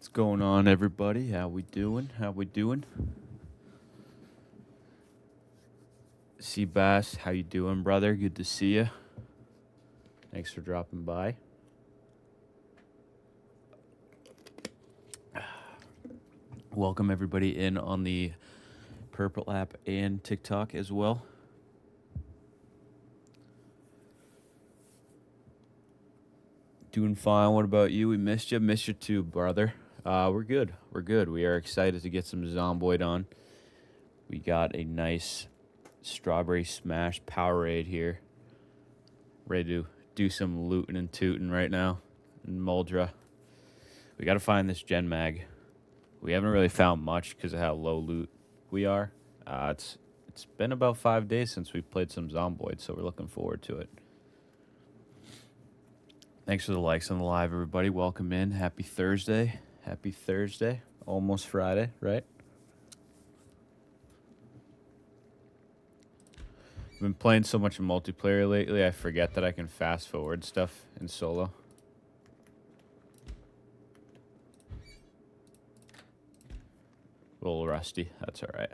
What's going on, everybody? How we doing? How we doing? Seabass, how you doing, brother? Good to see you. Thanks for dropping by. Welcome everybody in on the Purple app and TikTok as well. Doing fine. What about you? We missed you. Missed you too, brother. We're good. We're good. We are excited to get some Zomboid on. We got a nice strawberry smash Powerade here. Ready to do some looting and tooting right now in Muldra. We got to find this Gen Mag. We haven't really found much because of how low loot we are. It's been about 5 days since we played some Zomboid, so we're looking forward to it. Thanks for the likes on the live, everybody. Welcome in. Happy Thursday. Happy Thursday. Almost Friday, right? I've been playing so much multiplayer lately, I forget that I can fast forward stuff in solo. A little rusty. That's all right.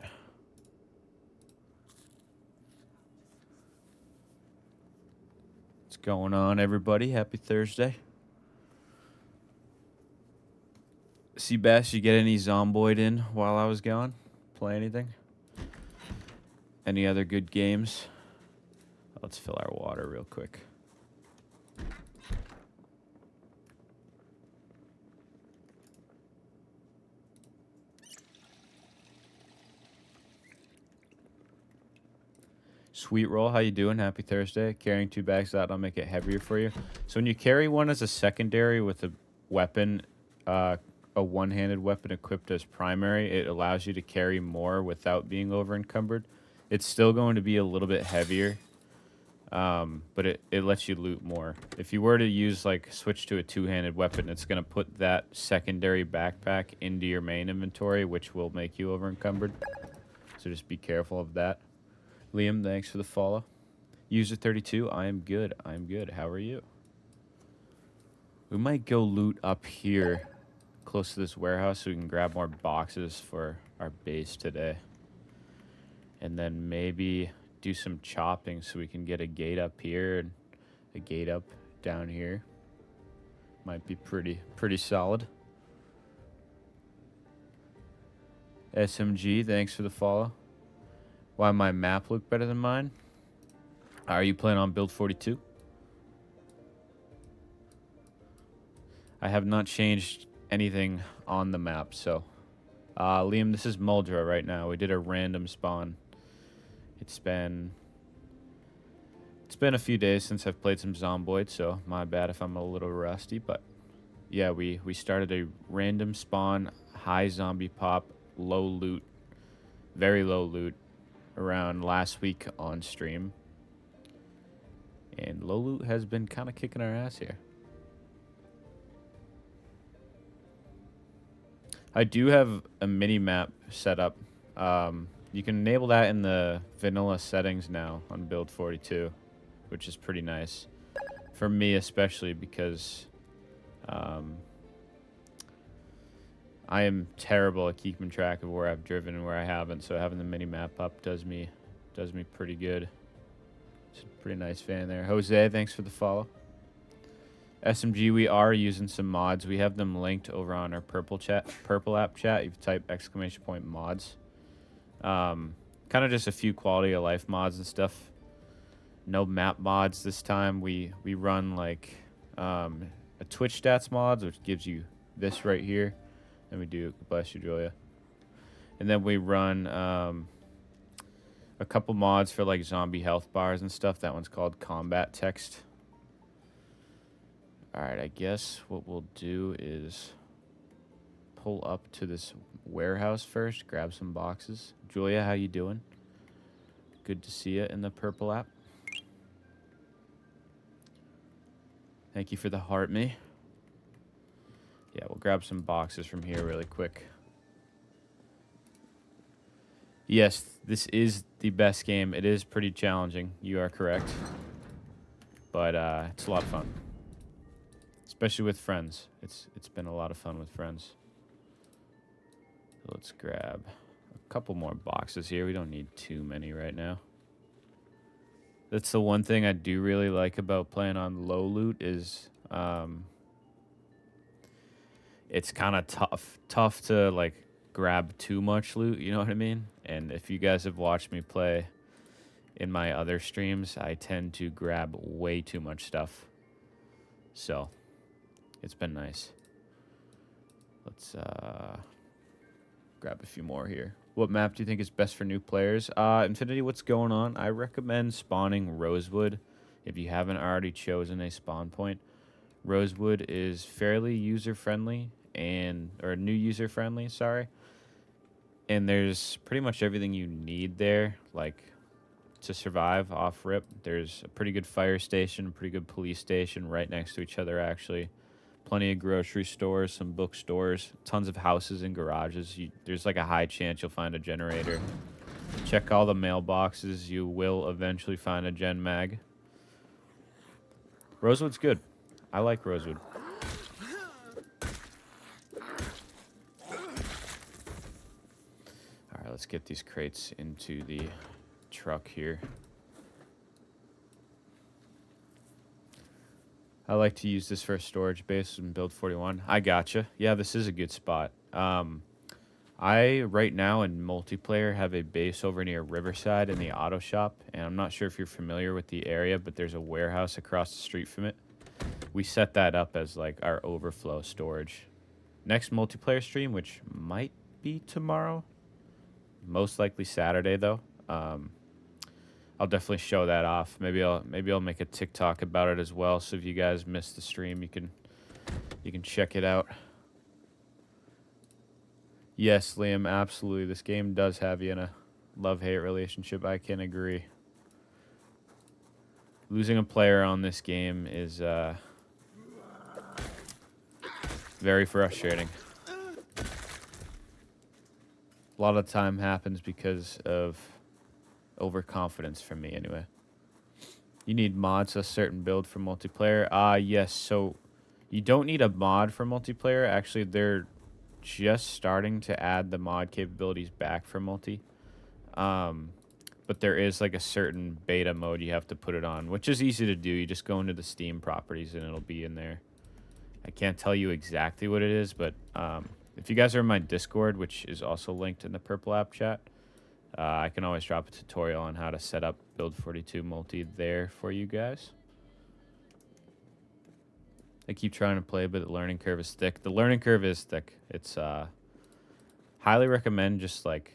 What's going on, everybody? Happy Thursday. Seabass, you get any Zomboid in while I was gone? Play anything? Any other good games? Let's fill our water real quick. Sweet Roll, how you doing? Happy Thursday. Carrying 2 bags out, I'll make it heavier for you. So when you carry one as a secondary with a weapon, a one-handed weapon equipped as primary, it allows you to carry more without being over-encumbered. It's still going to be a little bit heavier, but it lets you loot more. If you were to use, switch to a two-handed weapon, it's going to put that secondary backpack into your main inventory, which will make you over-encumbered. So just be careful of that. Liam, thanks for the follow. User32, I am good. I'm good. How are you? We might go loot up here, close to this warehouse, so we can grab more boxes for our base today. And then maybe do some chopping so we can get a gate up here and a gate up down here. Might be pretty solid. SMG, thanks for the follow. Why my map look better than mine? Are you playing on build 42? I have not changed anything on the map, so Liam, this is Muldra right now. We did a random spawn. It's been a few days since I've played some Zomboid, so my bad if I'm a little rusty, but yeah, we started a random spawn, high zombie pop, low loot, very low loot around last week on stream. And low loot has been kind of kicking our ass here. I do have a mini map set up. You can enable that in the vanilla settings now on build 42, which is pretty nice. For me especially, because I am terrible at keeping track of where I've driven and where I haven't, so having the mini map up does me pretty good. It's a pretty nice fan there. Jose, thanks for the follow. SMG, we are using some mods. We have them linked over on our Purple app chat. You type !mods. Kind of just a few quality of life mods and stuff. No map mods this time. We run a Twitch stats mods, which gives you this right here. And we do, bless you, Julia. And then we run a couple mods for zombie health bars and stuff. That one's called Combat Text. All right, I guess what we'll do is pull up to this warehouse first, grab some boxes. Julia, how you doing? Good to see you in the Purple app. Thank you for the heart me. Yeah, we'll grab some boxes from here really quick. Yes, this is the best game. It is pretty challenging. You are correct. But it's a lot of fun. Especially with friends. It's been a lot of fun with friends. Let's grab a couple more boxes here. We don't need too many right now. That's the one thing I do really like about playing on low loot is it's kind of tough to like grab too much loot, you know what I mean? And if you guys have watched me play in my other streams, I tend to grab way too much stuff. So, it's been nice. Let's grab a few more here. What map do you think is best for new players? Infinity, what's going on? I recommend spawning Rosewood if you haven't already chosen a spawn point. Rosewood is fairly user-friendly or new user-friendly, sorry. And there's pretty much everything you need there, like to survive off rip. There's a pretty good fire station, a pretty good police station right next to each other, actually. Plenty of grocery stores, some bookstores, tons of houses and garages. There's like a high chance you'll find a generator. Check all the mailboxes. You will eventually find a gen mag. Rosewood's good. I like Rosewood. All right, let's get these crates into the truck here. I like to use this for a storage base in build 41. I gotcha. Yeah, this is a good spot. I, right now in multiplayer, have a base over near Riverside in the auto shop. And I'm not sure if you're familiar with the area, but there's a warehouse across the street from it. We set that up as like our overflow storage. Next multiplayer stream, which might be tomorrow. Most likely Saturday, though. I'll definitely show that off. Maybe I'll make a TikTok about it as well. So if you guys missed the stream, you can check it out. Yes, Liam, absolutely. This game does have you in a love-hate relationship. I can agree. Losing a player on this game is very frustrating. A lot of time happens because of overconfidence from me anyway. You need mods a certain build for multiplayer. Yes, so you don't need a mod for multiplayer. Actually, they're just starting to add the mod capabilities back for multi. But there is like a certain beta mode you have to put it on, which is easy to do. You just go into the Steam properties and it'll be in there. I can't tell you exactly what it is, but if you guys are in my Discord, which is also linked in the Purple App chat, I can always drop a tutorial on how to set up Build 42 multi there for you guys. I keep trying to play, but the learning curve is thick. The learning curve is thick. It's highly recommend just like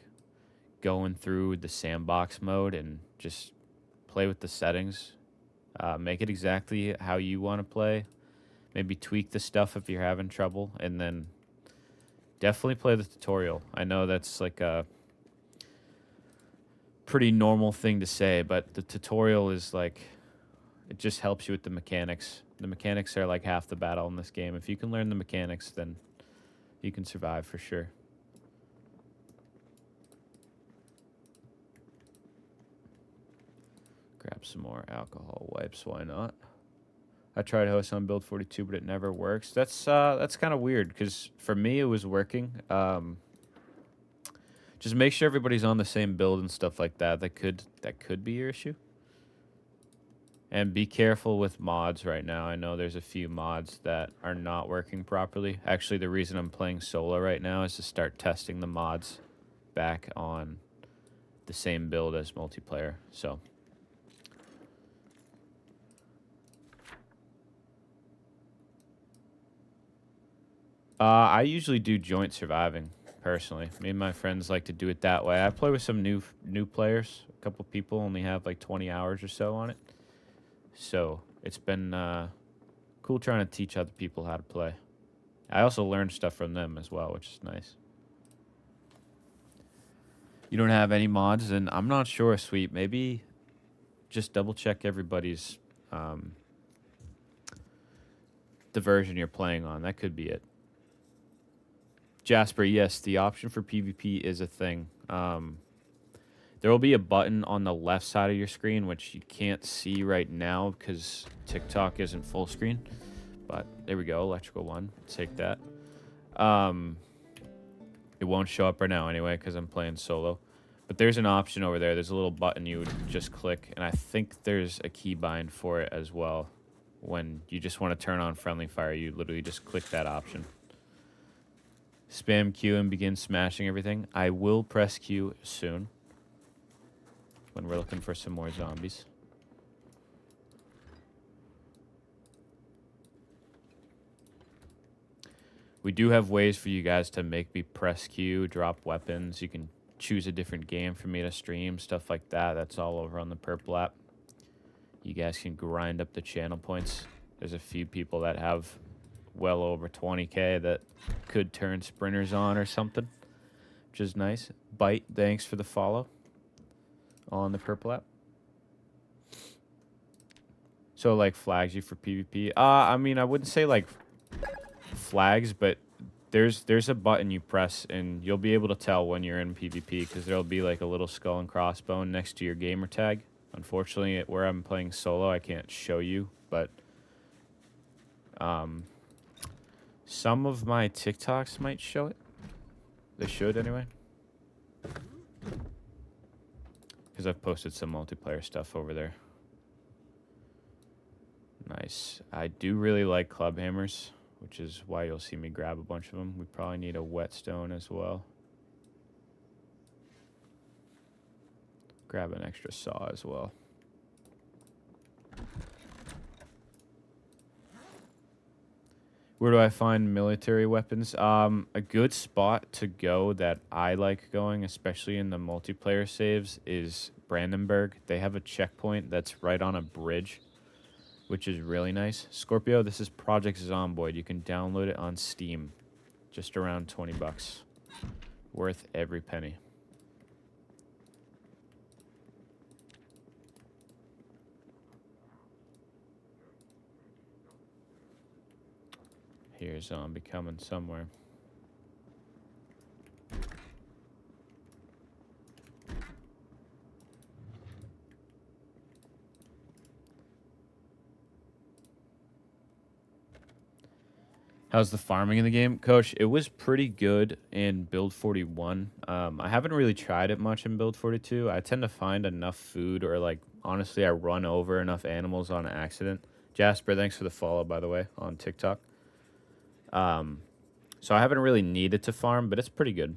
going through the sandbox mode and just play with the settings. Make it exactly how you want to play. Maybe tweak the stuff if you're having trouble, and then definitely play the tutorial. I know that's like a pretty normal thing to say, but the tutorial is like, it just helps you with the mechanics. The mechanics are like half the battle in this game. If you can learn the mechanics, then you can survive for sure. Grab some more alcohol wipes, why not? I tried host on Build 42, but it never works. That's kind of weird, because for me it was working. Just make sure everybody's on the same build and stuff like that. That could be your issue. And be careful with mods right now. I know there's a few mods that are not working properly. Actually, the reason I'm playing solo right now is to start testing the mods back on the same build as multiplayer. So I usually do joint surviving. Personally, me and my friends like to do it that way. I play with some new players. A couple people only have like 20 hours or so on it, so it's been cool trying to teach other people how to play. I also learned stuff from them as well, which is nice. You don't have any mods, and I'm not sure, Sweet. Maybe just double check everybody's the version you're playing on. That could be it. Jasper, yes, the option for PvP is a thing. There will be a button on the left side of your screen, which you can't see right now because TikTok isn't full screen. But there we go, electrical one. Take that. It won't show up right now anyway because I'm playing solo. But there's an option over there. There's a little button you would just click, and I think there's a keybind for it as well. When you just want to turn on friendly fire, you literally just click that option. Spam Q and begin smashing everything. I will press Q soon when we're looking for some more zombies. We do have ways for you guys to make me press Q, drop weapons. You can choose a different game for me to stream, stuff like that. That's all over on the Purple app. You guys can grind up the channel points. There's a few people that have well over 20K that could turn sprinters on or something, which is nice. Bite, thanks for the follow on the Purple app. So, like, flags you for PvP? I mean, I wouldn't say, like, flags, but there's a button you press, and you'll be able to tell when you're in PvP, because there'll be, like, a little skull and crossbone next to your gamer tag. Unfortunately, where I'm playing solo, I can't show you, but some of my TikToks might show it. They should, anyway. Because I've posted some multiplayer stuff over there. Nice. I do really like club hammers, which is why you'll see me grab a bunch of them. We probably need a whetstone as well. Grab an extra saw as well. Where do I find military weapons? A good spot to go that I like going, especially in the multiplayer saves, is Brandenburg. They have a checkpoint that's right on a bridge, which is really nice. Scorpio, this is Project Zomboid. You can download it on Steam. Just around 20 bucks. Worth every penny. Here's zombie coming somewhere. How's the farming in the game? Coach, it was pretty good in Build 41. I haven't really tried it much in Build 42. I tend to find enough food, or, like, honestly, I run over enough animals on accident. Jasper, thanks for the follow, by the way, on TikTok. So I haven't really needed to farm, but it's pretty good.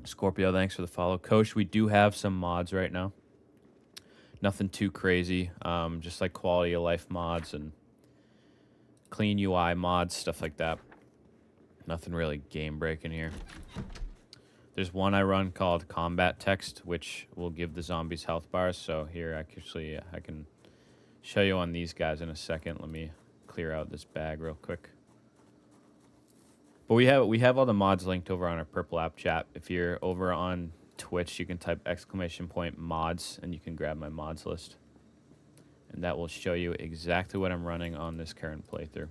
Scorpio, thanks for the follow. Coach, we do have some mods right now. Nothing too crazy. Just like quality of life mods and clean UI mods, stuff like that. Nothing really game breaking here. There's one I run called Combat Text, which will give the zombies health bars. So here, I can show you on these guys in a second. Let me clear out this bag real quick. But we have all the mods linked over on our Purple app chat. If you're over on Twitch, you can type !mods and you can grab my mods list. And that will show you exactly what I'm running on this current playthrough.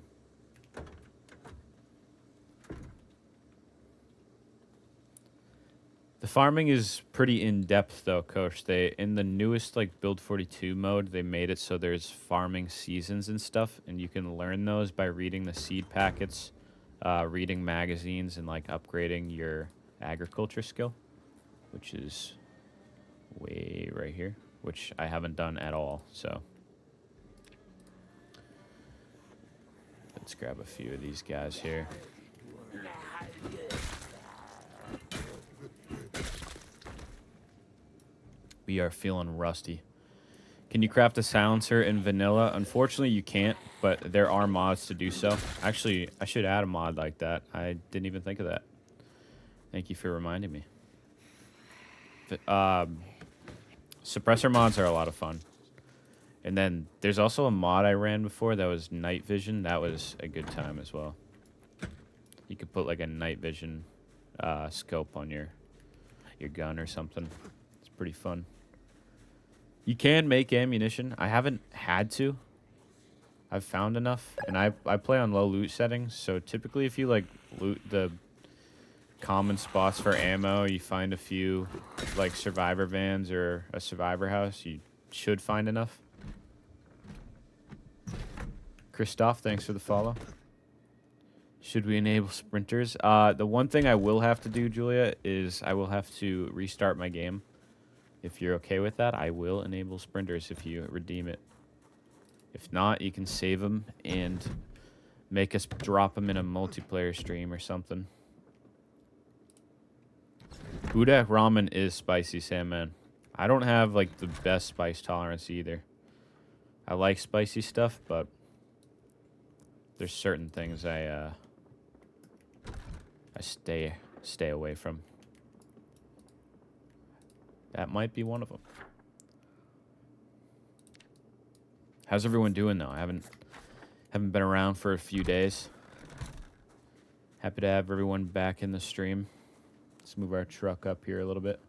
The farming is pretty in-depth though, Coach. In the newest like Build 42 mode, they made it so there's farming seasons and stuff, and you can learn those by reading the seed packets, reading magazines, and like upgrading your agriculture skill, which is way right here, which I haven't done at all. So let's grab a few of these guys here. We are feeling rusty. Can you craft a silencer in vanilla? Unfortunately, you can't, but there are mods to do so. Actually, I should add a mod like that. I didn't even think of that. Thank you for reminding me. Suppressor mods are a lot of fun. And then there's also a mod I ran before that was night vision. That was a good time as well. You could put like a night vision scope on your gun or something. It's pretty fun. You can make ammunition. I haven't had to. I've found enough, and I play on low loot settings, so typically if you like loot the common spots for ammo, you find a few like survivor vans or a survivor house, you should find enough. Christoph, thanks for the follow. Should we enable sprinters? The one thing I will have to do, Julia, is I will have to restart my game. If you're okay with that, I will enable sprinters if you redeem it. If not, you can save them and make us drop them in a multiplayer stream or something. Budak ramen is spicy, Sandman. I don't have, like, the best spice tolerance either. I like spicy stuff, but there's certain things I stay away from. That might be one of them. How's everyone doing though? I haven't been around for a few days. Happy to have everyone back in the stream. Let's move our truck up here a little bit.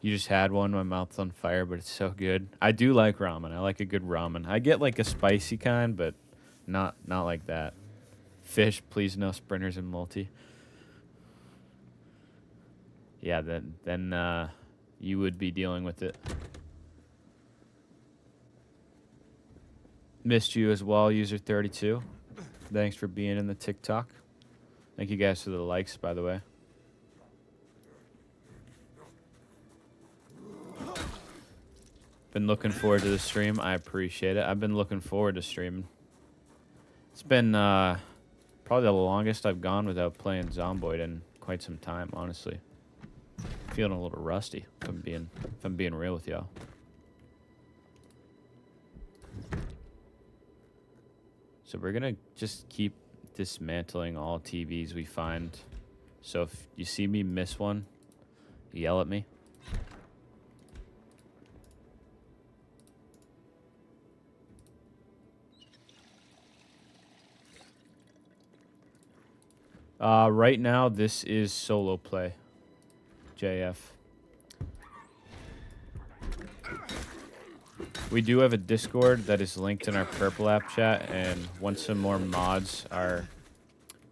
You just had one. My mouth's on fire, but it's so good. I do like ramen. I like a good ramen. I get like a spicy kind, but not like that. Fish, please no sprinters and multi. Yeah, then you would be dealing with it. Missed you as well, user 32. Thanks for being in the TikTok. Thank you guys for the likes, by the way. Been looking forward to the stream. I appreciate it. I've been looking forward to streaming. It's been probably the longest I've gone without playing Zomboid in quite some time, honestly. Feeling a little rusty, if I'm being real with y'all. So we're gonna just keep dismantling all TVs we find. So if you see me miss one, yell at me. Right now, this is solo play, JF. We do have a Discord that is linked in our Purple app chat, and once some more mods are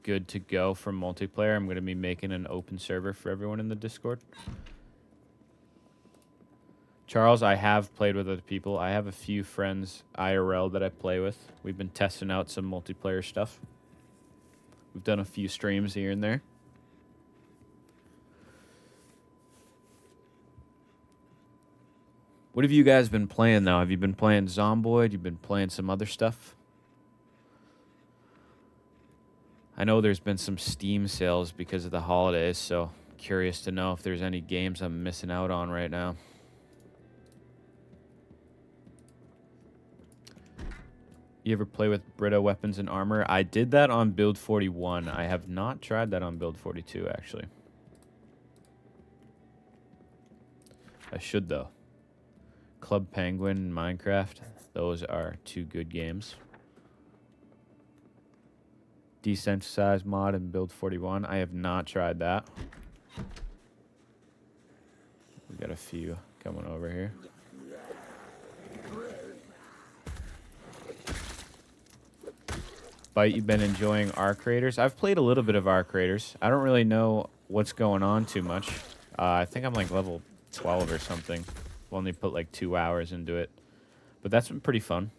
good to go for multiplayer, I'm going to be making an open server for everyone in the Discord. Charles, I have played with other people. I have a few friends IRL that I play with. We've been testing out some multiplayer stuff. We've done a few streams here and there. What have you guys been playing, though? Have you been playing Zomboid? You've been playing some other stuff? I know there's been some Steam sales because of the holidays, so curious to know if there's any games I'm missing out on right now. You ever play with Brita weapons and armor? I did that on build 41. I have not tried that on build 42, actually. I should, though. Club Penguin and Minecraft. Those are two good games. Desensitized mod in build 41. I have not tried that. We got a few coming over here. Bite, you've been enjoying Arc Raiders? I've played a little bit of Arc Raiders. I don't really know what's going on too much. I think I'm like level 12 or something. I've only put like 2 hours into it. But that's been pretty fun.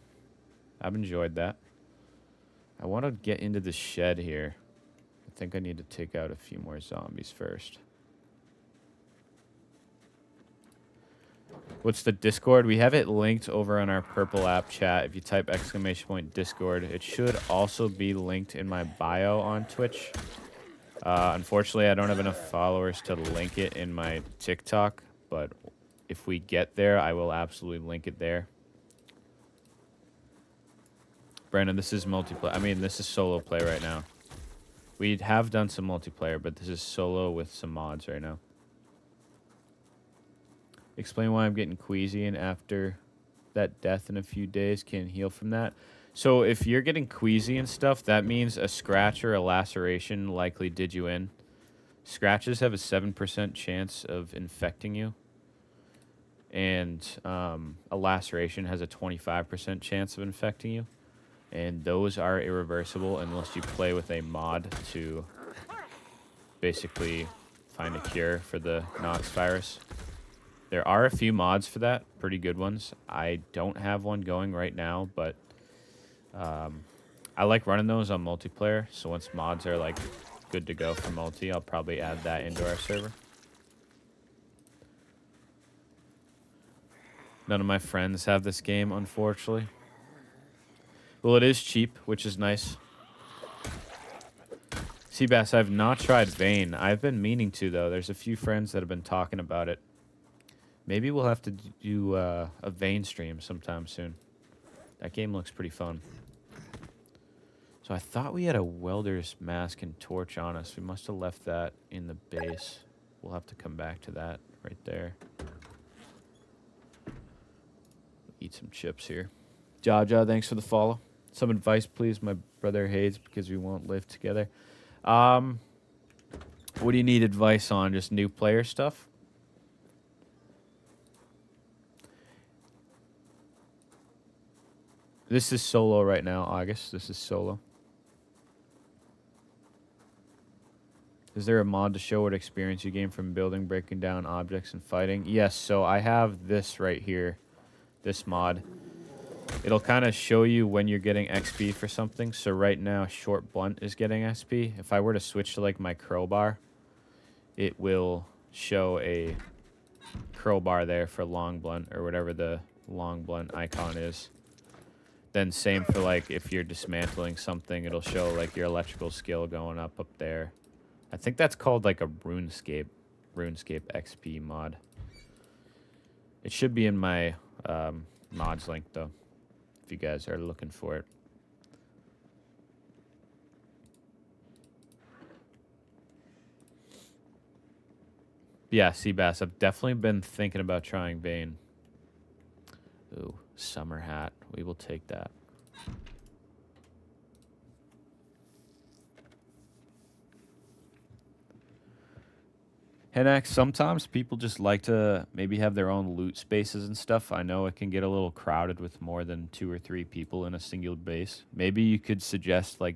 I've enjoyed that. I want to get into the shed here. I think I need to take out a few more zombies first. What's the Discord? We have it linked over on our Purple app chat. If you type !Discord, it should also be linked in my bio on Twitch. Unfortunately, I don't have enough followers to link it in my TikTok, but if we get there, I will absolutely link it there. Brandon, this is multiplayer. I mean, this is solo play right now. We have done some multiplayer, but this is solo with some mods right now. Explain why I'm getting queasy and after that death in a few days can heal from that. So if you're getting queasy and stuff, that means a scratch or a laceration likely did you in. Scratches have a 7% chance of infecting you. And a laceration has a 25% chance of infecting you. And those are irreversible unless you play with a mod to basically find a cure for the Knox virus. There are a few mods for that, pretty good ones. I don't have one going right now, but I I like running those on multiplayer, so once mods are like good to go for multi, I'll probably add that into our server. None of my friends have this game, unfortunately. Well, it is cheap, which is nice. Seabass, I've not tried Vayne. I've been meaning to, though. There's a few friends that have been talking about it. Maybe we'll have to do a Vayne stream sometime soon. That game looks pretty fun. So I thought we had a welder's mask and torch on us. We must have left that in the base. We'll have to come back to that right there. Eat some chips here. Jaja, thanks for the follow. Some advice, please. My brother hates because we won't live together. What do you need advice on? Just new player stuff? This is solo right now, August. This is solo. Is there a mod to show what experience you gain from building, breaking down objects, and fighting? Yes, so I have this right here. This mod. It'll kind of show you when you're getting XP for something. So right now, short blunt is getting XP. If I were to switch to like my crowbar, it will show a crowbar there for long blunt or whatever the long blunt icon is. Then same for like if you're dismantling something, it'll show like your electrical skill going up there. I think that's called like a RuneScape XP mod. It should be in my mods link though, if you guys are looking for it. Yeah, Seabass, I've definitely been thinking about trying Vayne. Ooh, summer hat. We will take that. Henax, sometimes people just like to maybe have their own loot spaces and stuff. I know it can get a little crowded with more than 2 or 3 people in a single base. Maybe you could suggest like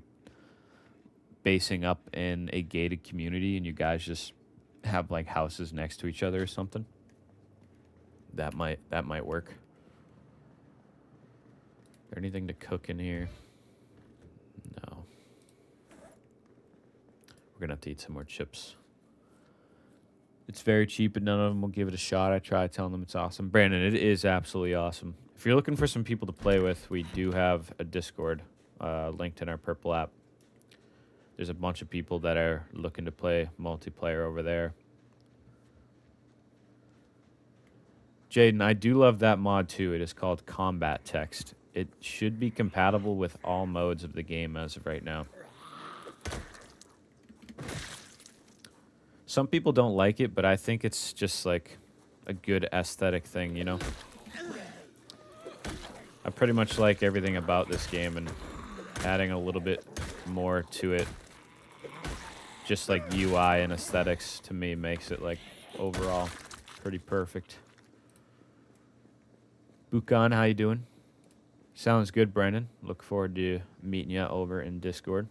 basing up in a gated community and you guys just have like houses next to each other or something. That might work. Is there anything to cook in here? No. We're gonna have to eat some more chips. It's very cheap, and none of them will give it a shot. I try telling them it's awesome. Brandon, it is absolutely awesome. If you're looking for some people to play with, we do have a Discord linked in our purple app. There's a bunch of people that are looking to play multiplayer over there. Jaden, I do love that mod too. It is called Combat Text. It should be compatible with all modes of the game as of right now. Some people don't like it, but I think it's just like a good aesthetic thing, you know? I pretty much like everything about this game, and adding a little bit more to it, just like UI and aesthetics, to me makes it like overall pretty perfect. Bukan, how you doing? Sounds good, Brandon. Look forward to meeting you over in Discord.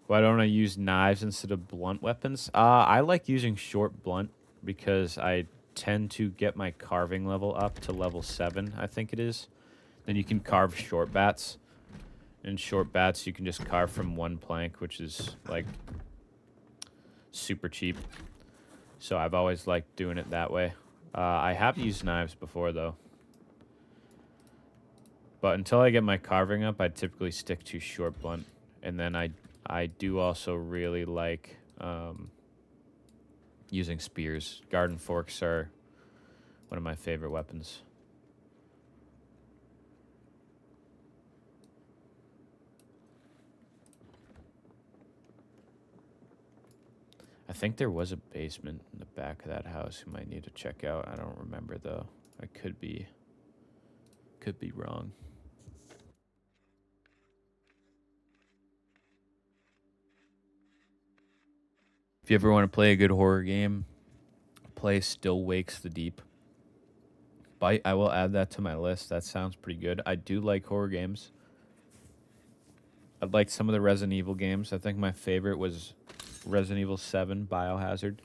Why don't I use knives instead of blunt weapons? I like using short blunt because I tend to get my carving level up to level 7, I think it is. Then you can carve short bats. In short bats, you can just carve from one plank, which is like super cheap. So I've always liked doing it that way. I have used knives before, though. But until I get my carving up, I typically stick to short blunt. And then I do also really like using spears. Garden forks are one of my favorite weapons. I think there was a basement in the back of that house you might need to check out. I don't remember, though. I could be wrong. If you ever want to play a good horror game, play Still Wakes the Deep. Bite, I will add that to my list. That sounds pretty good. I do like horror games. I like some of the Resident Evil games. I think my favorite was Resident Evil 7 Biohazard.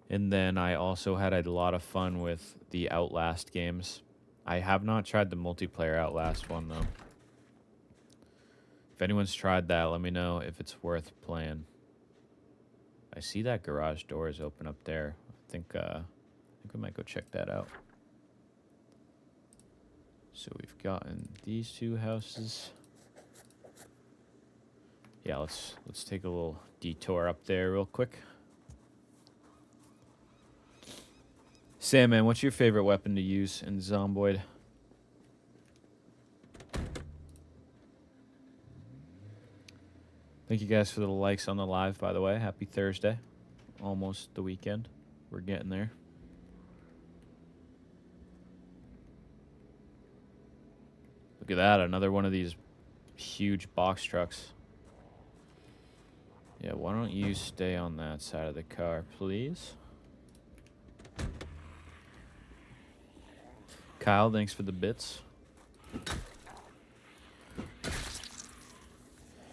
And then I also had a lot of fun with the Outlast games. I have not tried the multiplayer Outlast one though. If anyone's tried that, let me know if it's worth playing. I see that garage door is open up there. I think we might go check that out. So we've gotten these two houses. Yeah, let's take a little detour up there real quick. Sam, man, what's your favorite weapon to use in Zomboid? Thank you guys for the likes on the live, by the way. Happy Thursday. Almost the weekend. We're getting there. Look at that, another one of these huge box trucks. Yeah, why don't you stay on that side of the car, please? Kyle, thanks for the bits.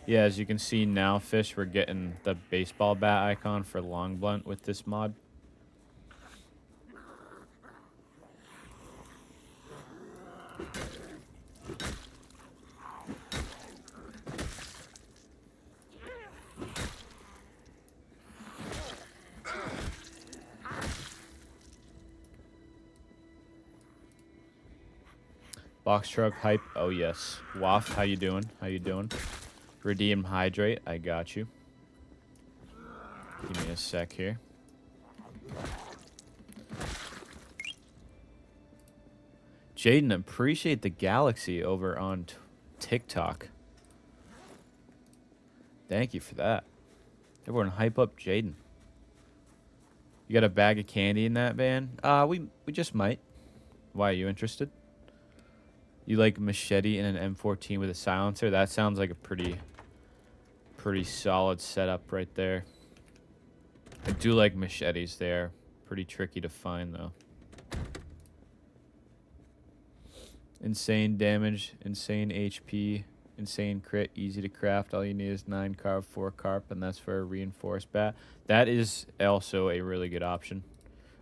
Yeah, as you can see now, Fish, we're getting the baseball bat icon for Long Blunt with this mod. Box truck hype. Oh yes. Waff, how you doing? How you doing? Redeem hydrate. I got you. Give me a sec here. Jaden, appreciate the galaxy over on TikTok. Thank you for that. Everyone hype up Jaden. You got a bag of candy in that van? We just might. Why, are you interested? You like machete in an M14 with a silencer? That sounds like a pretty solid setup right there. I do like machetes there. Pretty tricky to find, though. Insane damage, insane HP, insane crit, easy to craft. All you need is 9 carb, 4 carp, and that's for a reinforced bat. That is also a really good option.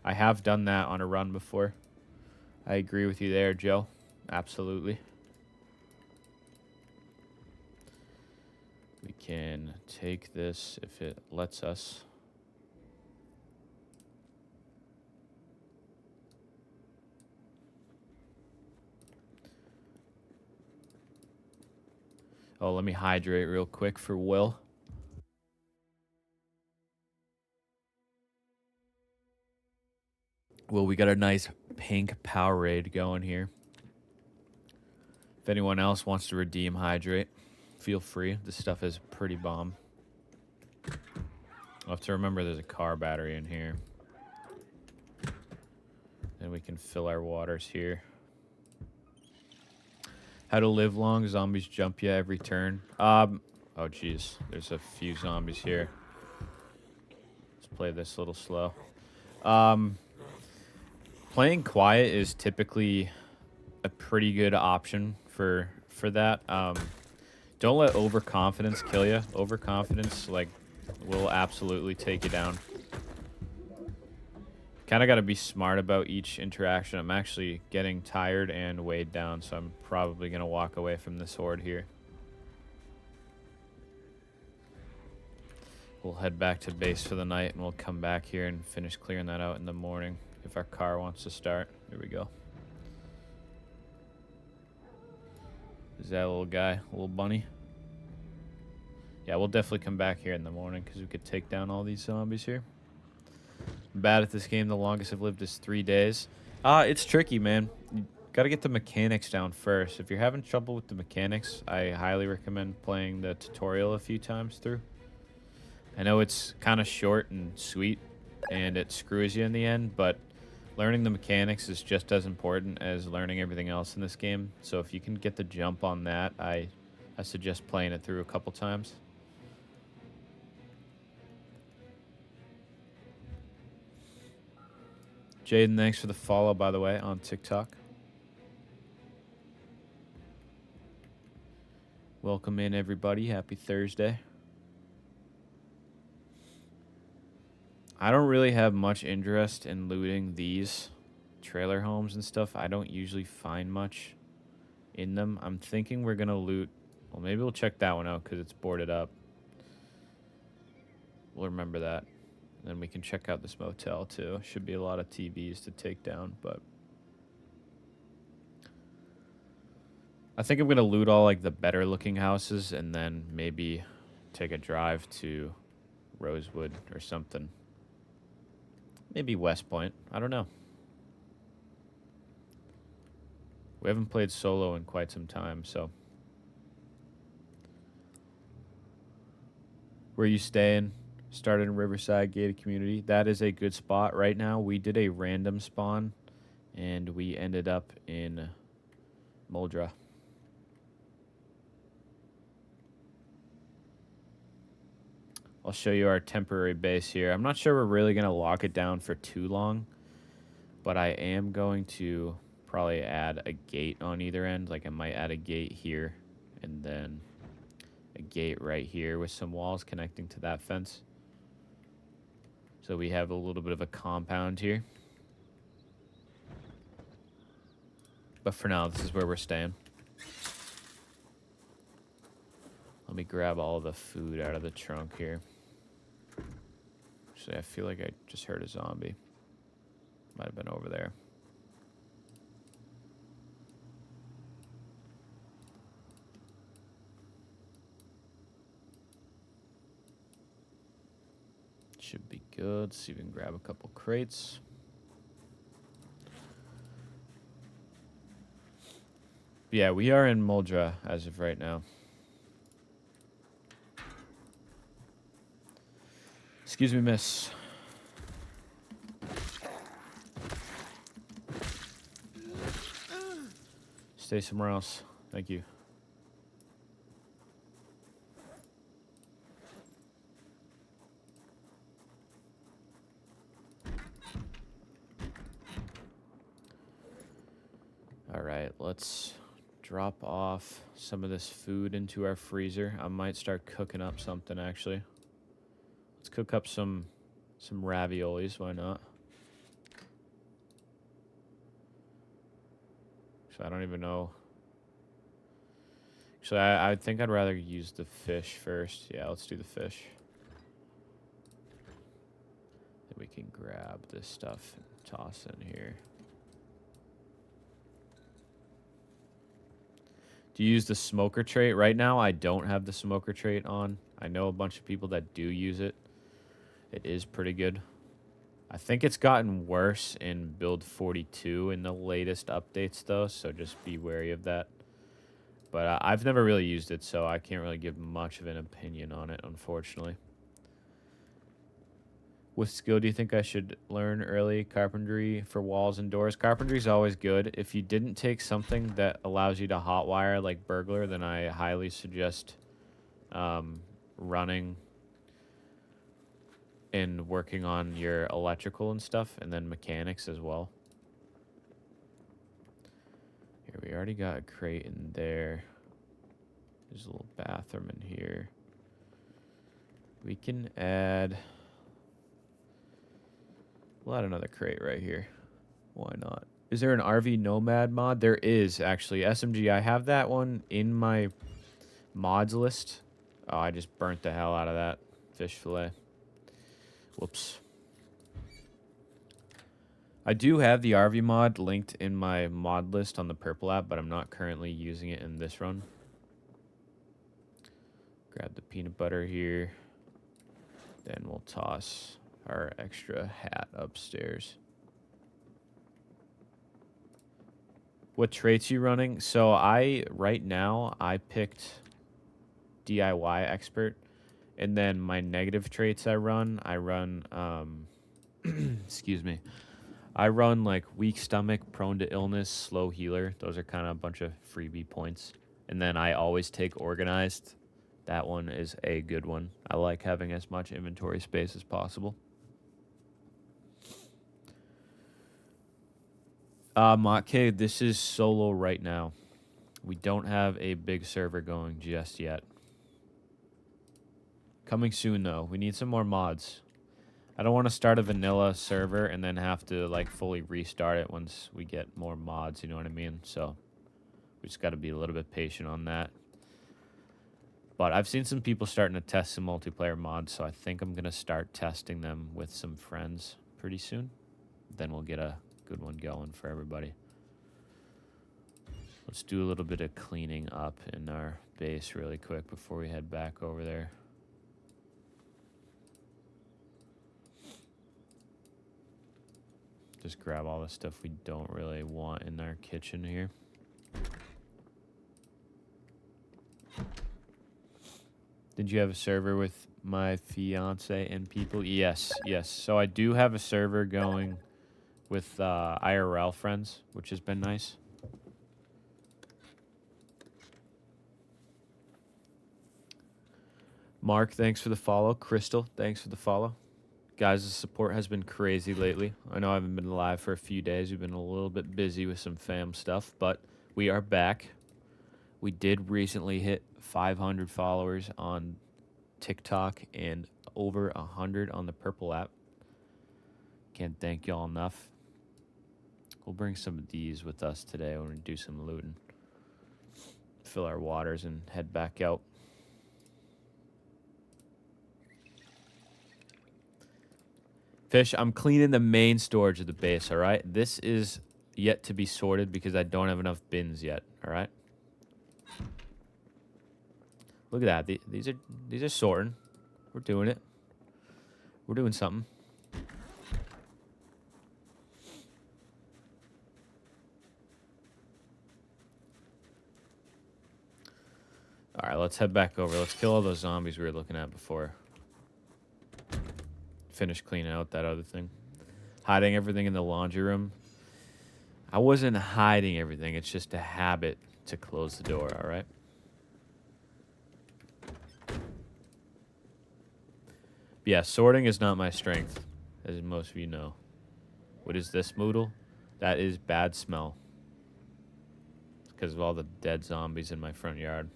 I have done that on a run before. I agree with you there, Joe. Absolutely. We can take this if it lets us. Oh, let me hydrate real quick for Will. Well, we got a nice pink Powerade going here. If anyone else wants to redeem hydrate, feel free. This stuff is pretty bomb. I'll have to remember there's a car battery in here. Then we can fill our waters here. How to live long, zombies jump you every turn. Oh jeez, there's a few zombies here. Let's play this a little slow. Playing quiet is typically a pretty good option for that. Don't let overconfidence kill you. Overconfidence, like, will absolutely take you down. Kind of got to be smart about each interaction. I'm actually getting tired and weighed down, so I'm probably going to walk away from this horde here. We'll head back to base for the night, and we'll come back here and finish clearing that out in the morning if our car wants to start. Here we go. Is that a little guy, a little bunny? Yeah, we'll definitely come back here in the morning because we could take down all these zombies here. I'm bad at this game. The longest I've lived is 3 days. It's tricky, man. You got to get the mechanics down first. If you're having trouble with the mechanics, I highly recommend playing the tutorial a few times through. I know it's kind of short and sweet, and it screws you in the end, but learning the mechanics is just as important as learning everything else in this game. So if you can get the jump on that, I suggest playing it through a couple times. Jaden, thanks for the follow, by the way, on TikTok. Welcome in, everybody. Happy Thursday. I don't really have much interest in looting these trailer homes and stuff. I don't usually find much in them. I'm thinking we're going to loot... Well, maybe we'll check that one out because it's boarded up. We'll remember that. And then we can check out this motel, too. Should be a lot of TVs to take down, but... I think I'm going to loot all, like, the better-looking houses and then maybe take a drive to Rosewood or something. Maybe West Point. I don't know. We haven't played solo in quite some time, so... Where you staying? Started in Riverside Gated Community. That is a good spot. Right now, we did a random spawn, and we ended up in Muldra. I'll show you our temporary base here. I'm not sure we're really going to lock it down for too long, but I am going to probably add a gate on either end. Like, I might add a gate here, and then a gate right here with some walls connecting to that fence. So we have a little bit of a compound here. But for now, this is where we're staying. Let me grab all the food out of the trunk here. Actually, I feel like I just heard a zombie. Might have been over there. Should be good. Let's see if we can grab a couple crates. Yeah, we are in Muldra as of right now. Excuse me, miss. Stay somewhere else. Thank you. All right, let's drop off some of this food into our freezer. I might start cooking up something, actually. Let's cook up some raviolis. Why not? So I don't even know. Actually, I think I'd rather use the fish first. Yeah, let's do the fish. Then we can grab this stuff and toss in here. Do you use the smoker trait? Right now, I don't have the smoker trait on. I know a bunch of people that do use it. It is pretty good. I think it's gotten worse in build 42 in the latest updates, though, so just be wary of that. But I've never really used it, so I can't really give much of an opinion on it, unfortunately. What skill do you think I should learn early? Carpentry for walls and doors. Carpentry is always good. If you didn't take something that allows you to hotwire like burglar, then I highly suggest running and working on your electrical and stuff, and then mechanics as well. Here, we already got a crate in there. There's a little bathroom in here. We can add... We'll add another crate right here. Why not? Is there an RV Nomad mod? There is, actually. SMG, I have that one in my mods list. Oh, I just burnt the hell out of that fish fillet. Whoops. I do have the RV mod linked in my mod list on the Purple app, but I'm not currently using it in this run. Grab the peanut butter here. Then we'll toss our extra hat upstairs. What traits you running? So right now, I picked DIY expert. And then my negative traits I run, excuse me. I run like weak stomach, prone to illness, slow healer. Those are kind of a bunch of freebie points. And then I always take organized. That one is a good one. I like having as much inventory space as possible. Motkey, this is solo right now. We don't have a big server going just yet. Coming soon, though. We need some more mods. I don't want to start a vanilla server and then have to like fully restart it once we get more mods, you know what I mean? So we just got to be a little bit patient on that. But I've seen some people starting to test some multiplayer mods, so I think I'm going to start testing them with some friends pretty soon. Then we'll get a good one going for everybody. Let's do a little bit of cleaning up in our base really quick before we head back over there. Just grab all the stuff we don't really want in our kitchen here. Did you have a server with my fiance and people? Yes, yes. So I do have a server going with IRL friends, which has been nice. Mark, thanks for the follow. Crystal, thanks for the follow. Guys, the support has been crazy lately. I know I haven't been live for a few days. We've been a little bit busy with some fam stuff, but we are back. We did recently hit 500 followers on TikTok and over 100 on the Purple app. Can't thank y'all enough. We'll bring some of these with us today when we do some looting. Fill our waters and head back out. Fish, I'm cleaning the main storage of the base, all right? This is yet to be sorted because I don't have enough bins yet, all right? Look at that. These are sorting. We're doing it. We're doing something. All right, let's head back over. Let's kill all those zombies we were looking at before. Finish cleaning out that other thing. Hiding everything in the laundry room. I wasn't hiding everything. It's just a habit to close the door, all right? Yeah, sorting is not my strength, as most of you know. What is this, Moodle? That is bad smell. It's because of all the dead zombies in my front yard.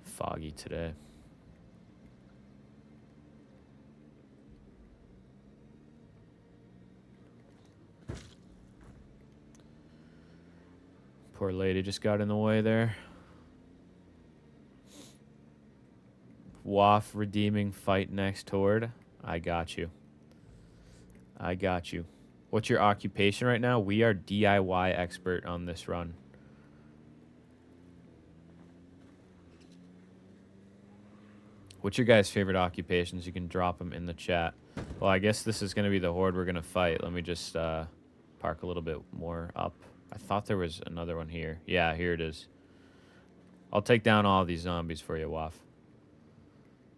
Foggy today. Poor lady just got in the way there. Waff redeeming fight next horde. I got you. I got you. What's your occupation right now? We are DIY expert on this run. What's your guys' favorite occupations? You can drop them in the chat. Well, I guess this is going to be the horde we're going to fight. Let me just park a little bit more up. I thought there was another one here. Yeah, here it is. I'll take down all these zombies for you, Waff.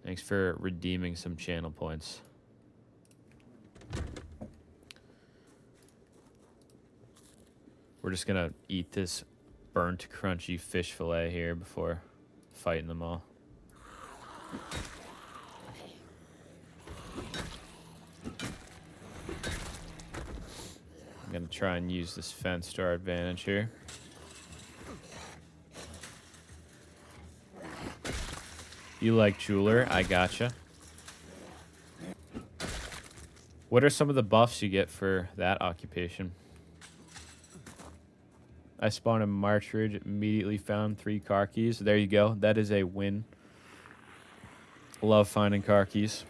Thanks for redeeming some channel points. We're just going to eat this burnt, crunchy fish fillet here before fighting them all. I'm going to try and use this fence to our advantage here. You like jeweler? I gotcha. What are some of the buffs you get for that occupation? I spawned a March Ridge, immediately found 3 car keys. There you go. That is a win. Love finding car keys.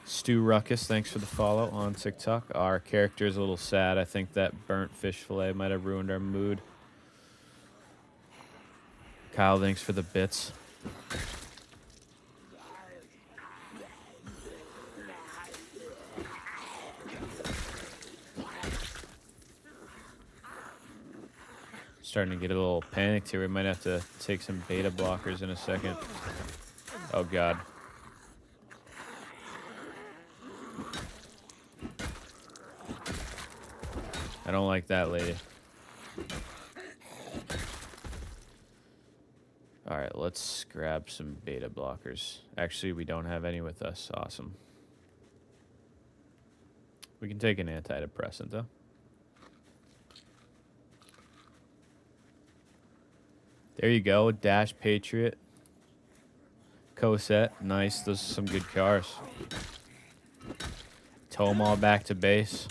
Stu Ruckus, thanks for the follow on TikTok. Our character is a little sad. I think that burnt fish fillet might have ruined our mood. Kyle, thanks for the bits. Starting to get a little panicked here. We might have to take some beta blockers in a second. Oh, God. I don't like that lady. All right, let's grab some beta blockers. Actually, we don't have any with us. Awesome. We can take an antidepressant, though. There you go. Dash Patriot. Cosette. Nice. Those are some good cars. Tow them all back to base.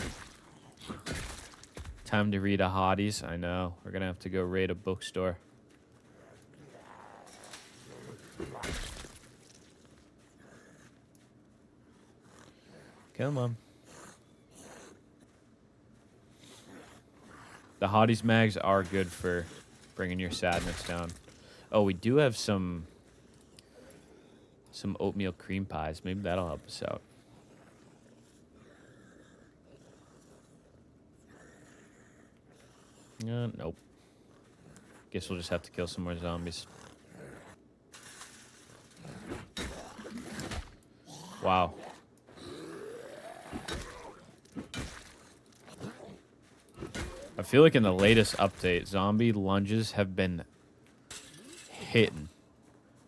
Time to read a hotties. I know. We're going to have to go raid a bookstore. Come on. The hotties mags are good for bringing your sadness down. Oh, we do have some oatmeal cream pies. Maybe that'll help us out. Nope. Guess we'll just have to kill some more zombies. Wow. I feel like in the latest update, zombie lunges have been hitting.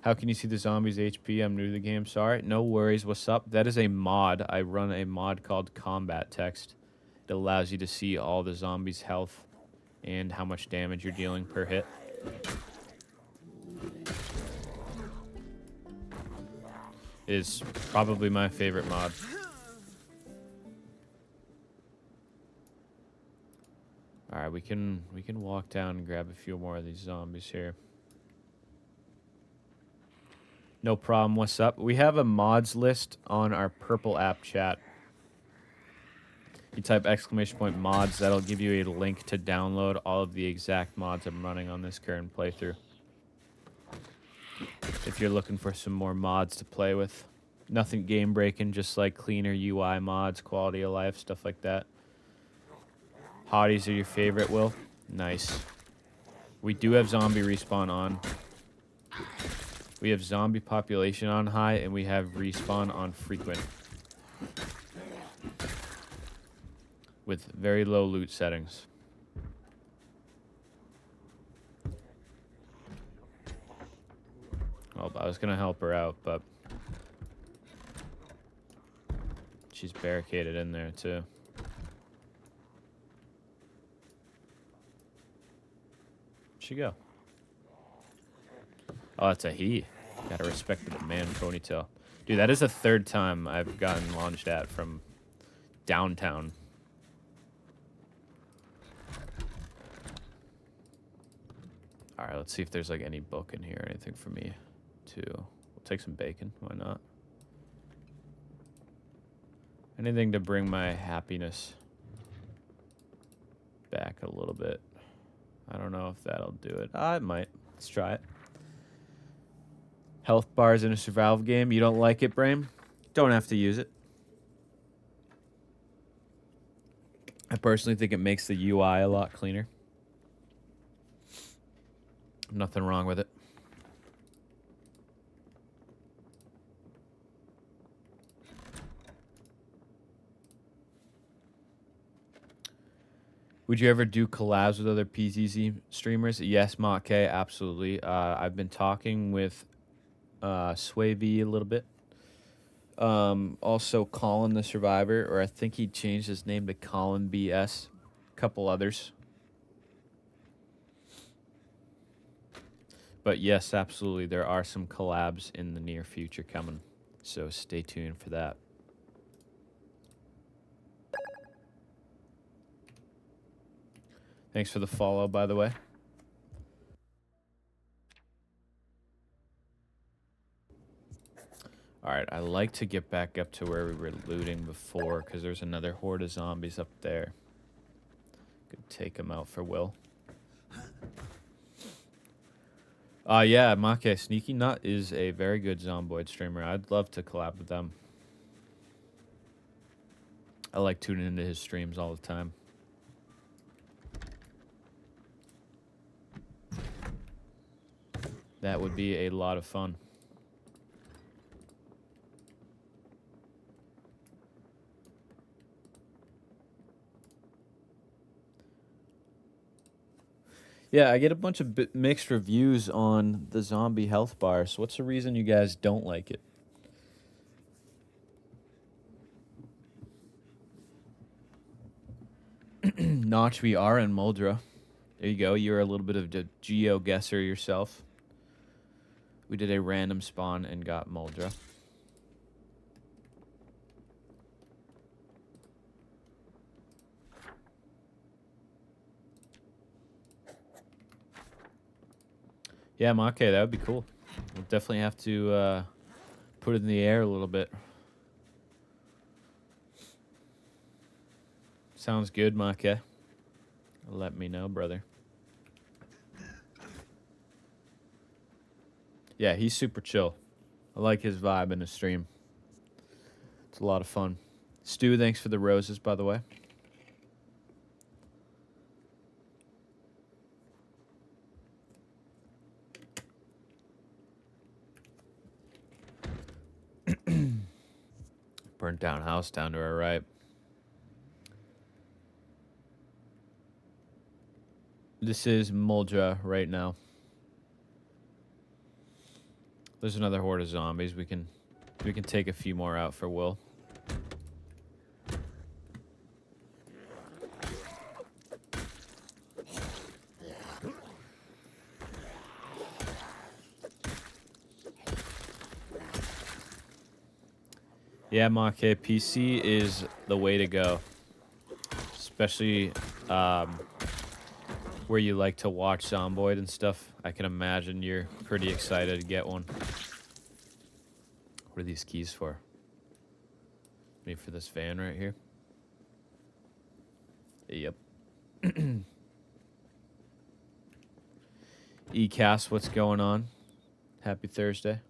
How can you see the zombies' HP? I'm new to the game. Sorry. No worries. What's up? That is a mod. I run a mod called Combat Text. It allows you to see all the zombies' health and how much damage you're dealing per hit. It is probably my favorite mod. All right, we can walk down and grab a few more of these zombies here. No problem. What's up? We have a mods list on our purple app chat. You type !mods. That'll give you a link to download all of the exact mods I'm running on this current playthrough. If you're looking for some more mods to play with. Nothing game breaking, just like cleaner UI mods, quality of life, stuff like that. Hotties are your favorite, Will? Nice. We do have zombie respawn on. We have zombie population on high, and we have respawn on frequent. With very low loot settings. Well, I was going to help her out, but she's barricaded in there, too. Where'd she go? Oh, that's a he. Gotta respect the man ponytail. Dude, that is the third time I've gotten launched at from downtown. Alright, let's see if there's like any book in here or anything for me to... We'll take some bacon. Why not? Anything to bring my happiness back a little bit. I don't know if that'll do it. It might. Let's try it. Health bars in a survival game. You don't like it, Brain? Don't have to use it. I personally think it makes the UI a lot cleaner. Nothing wrong with it. Would you ever do collabs with other PZZ streamers? Yes, Mach, absolutely. I've been talking with Sway V a little bit. Also Colin the Survivor, or I think he changed his name to Colin BS. A couple others. But yes, absolutely, there are some collabs in the near future coming. So stay tuned for that. Thanks for the follow, by the way. Alright, I like to get back up to where we were looting before, because there's another horde of zombies up there. Could take them out for Will. Yeah, Make, Sneaky Nut is a very good Zomboid streamer. I'd love to collab with them. I like tuning into his streams all the time. That would be a lot of fun. Yeah, I get a bunch of mixed reviews on the zombie health bar. So what's the reason you guys don't like it? Notch, we are in Muldra. There you go. You're a little bit of a geo guesser yourself. We did a random spawn and got Muldra. Yeah, Make, that would be cool. We'll definitely have to put it in the air a little bit. Sounds good, Make. Let me know, brother. Yeah, he's super chill. I like his vibe in the stream. It's a lot of fun. Stu, thanks for the roses, by the way. Burnt down house down to our right. This is Muldra right now. There's another horde of zombies. We can take a few more out for Will. Yeah, Make, PC is the way to go. Especially where you like to watch Zomboid and stuff. I can imagine you're pretty excited to get one. What are these keys for? Maybe for this van right here? Yep. ECAS, what's going on? Happy Thursday.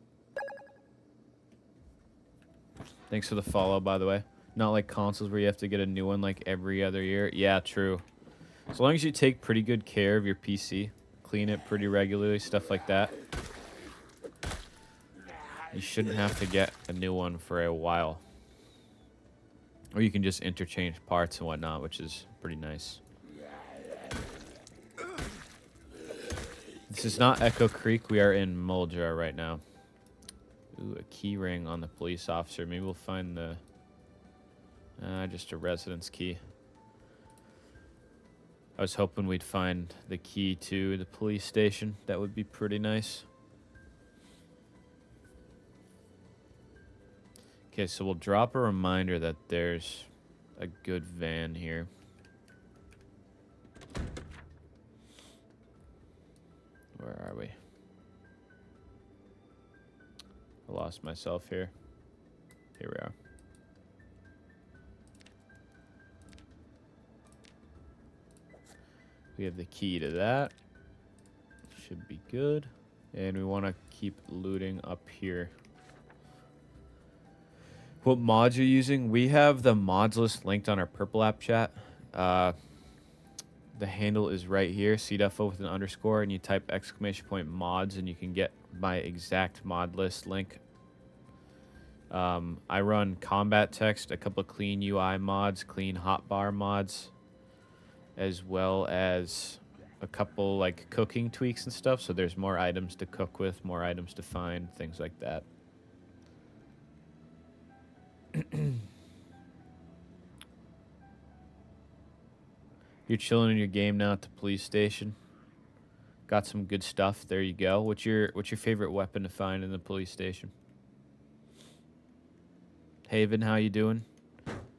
Thanks for the follow, by the way. Not like consoles where you have to get a new one like every other year. Yeah, true. As long as you take pretty good care of your PC, clean it pretty regularly, stuff like that, you shouldn't have to get a new one for a while. Or you can just interchange parts and whatnot, which is pretty nice. This is not Echo Creek. We are in Muldra right now. Ooh, a key ring on the police officer. Maybe we'll find the... just a residence key. I was hoping we'd find the key to the police station. That would be pretty nice. Okay, so we'll drop a reminder that there's a good van here. Where are we? I lost myself here. Here we are. We have the key to that. Should be good. And we want to keep looting up here. What mods you're using? We have the mods list linked on our Purple app chat. The handle is right here, CDFO with an underscore, and you type !mods, and you can get my exact mod list link. I run combat text, a couple of clean UI mods, clean hotbar mods, as well as a couple like cooking tweaks and stuff. So there's more items to cook with, more items to find, things like that. You're chilling in your game now at the police station. Got some good stuff. There you go. What's your favorite weapon to find in the police station? Haven, how you doing?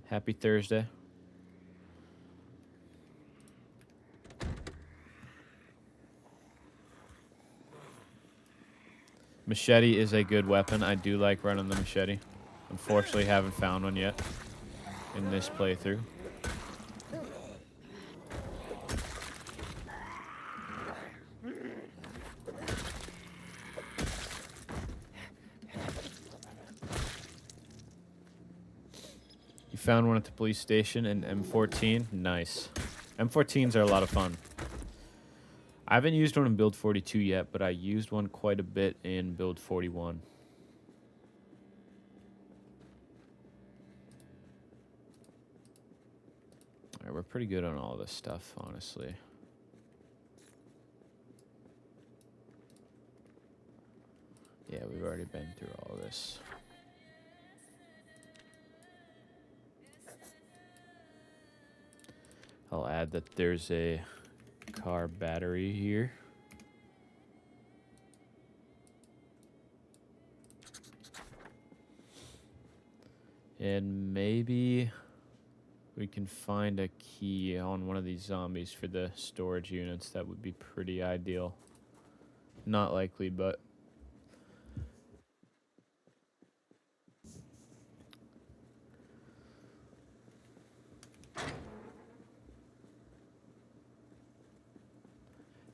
Happy Thursday. Machete is a good weapon. I do like running the machete. Unfortunately, haven't found one yet in this playthrough. You found one at the police station in M14? Nice. M14s are a lot of fun. I haven't used one in build 42 yet, but I used one quite a bit in build 41. Alright, we're pretty good on all this stuff, honestly. through all this. I'll add that there's a car battery here. And maybe we can find a key on one of these zombies for the storage units. That would be pretty ideal. Not likely, but...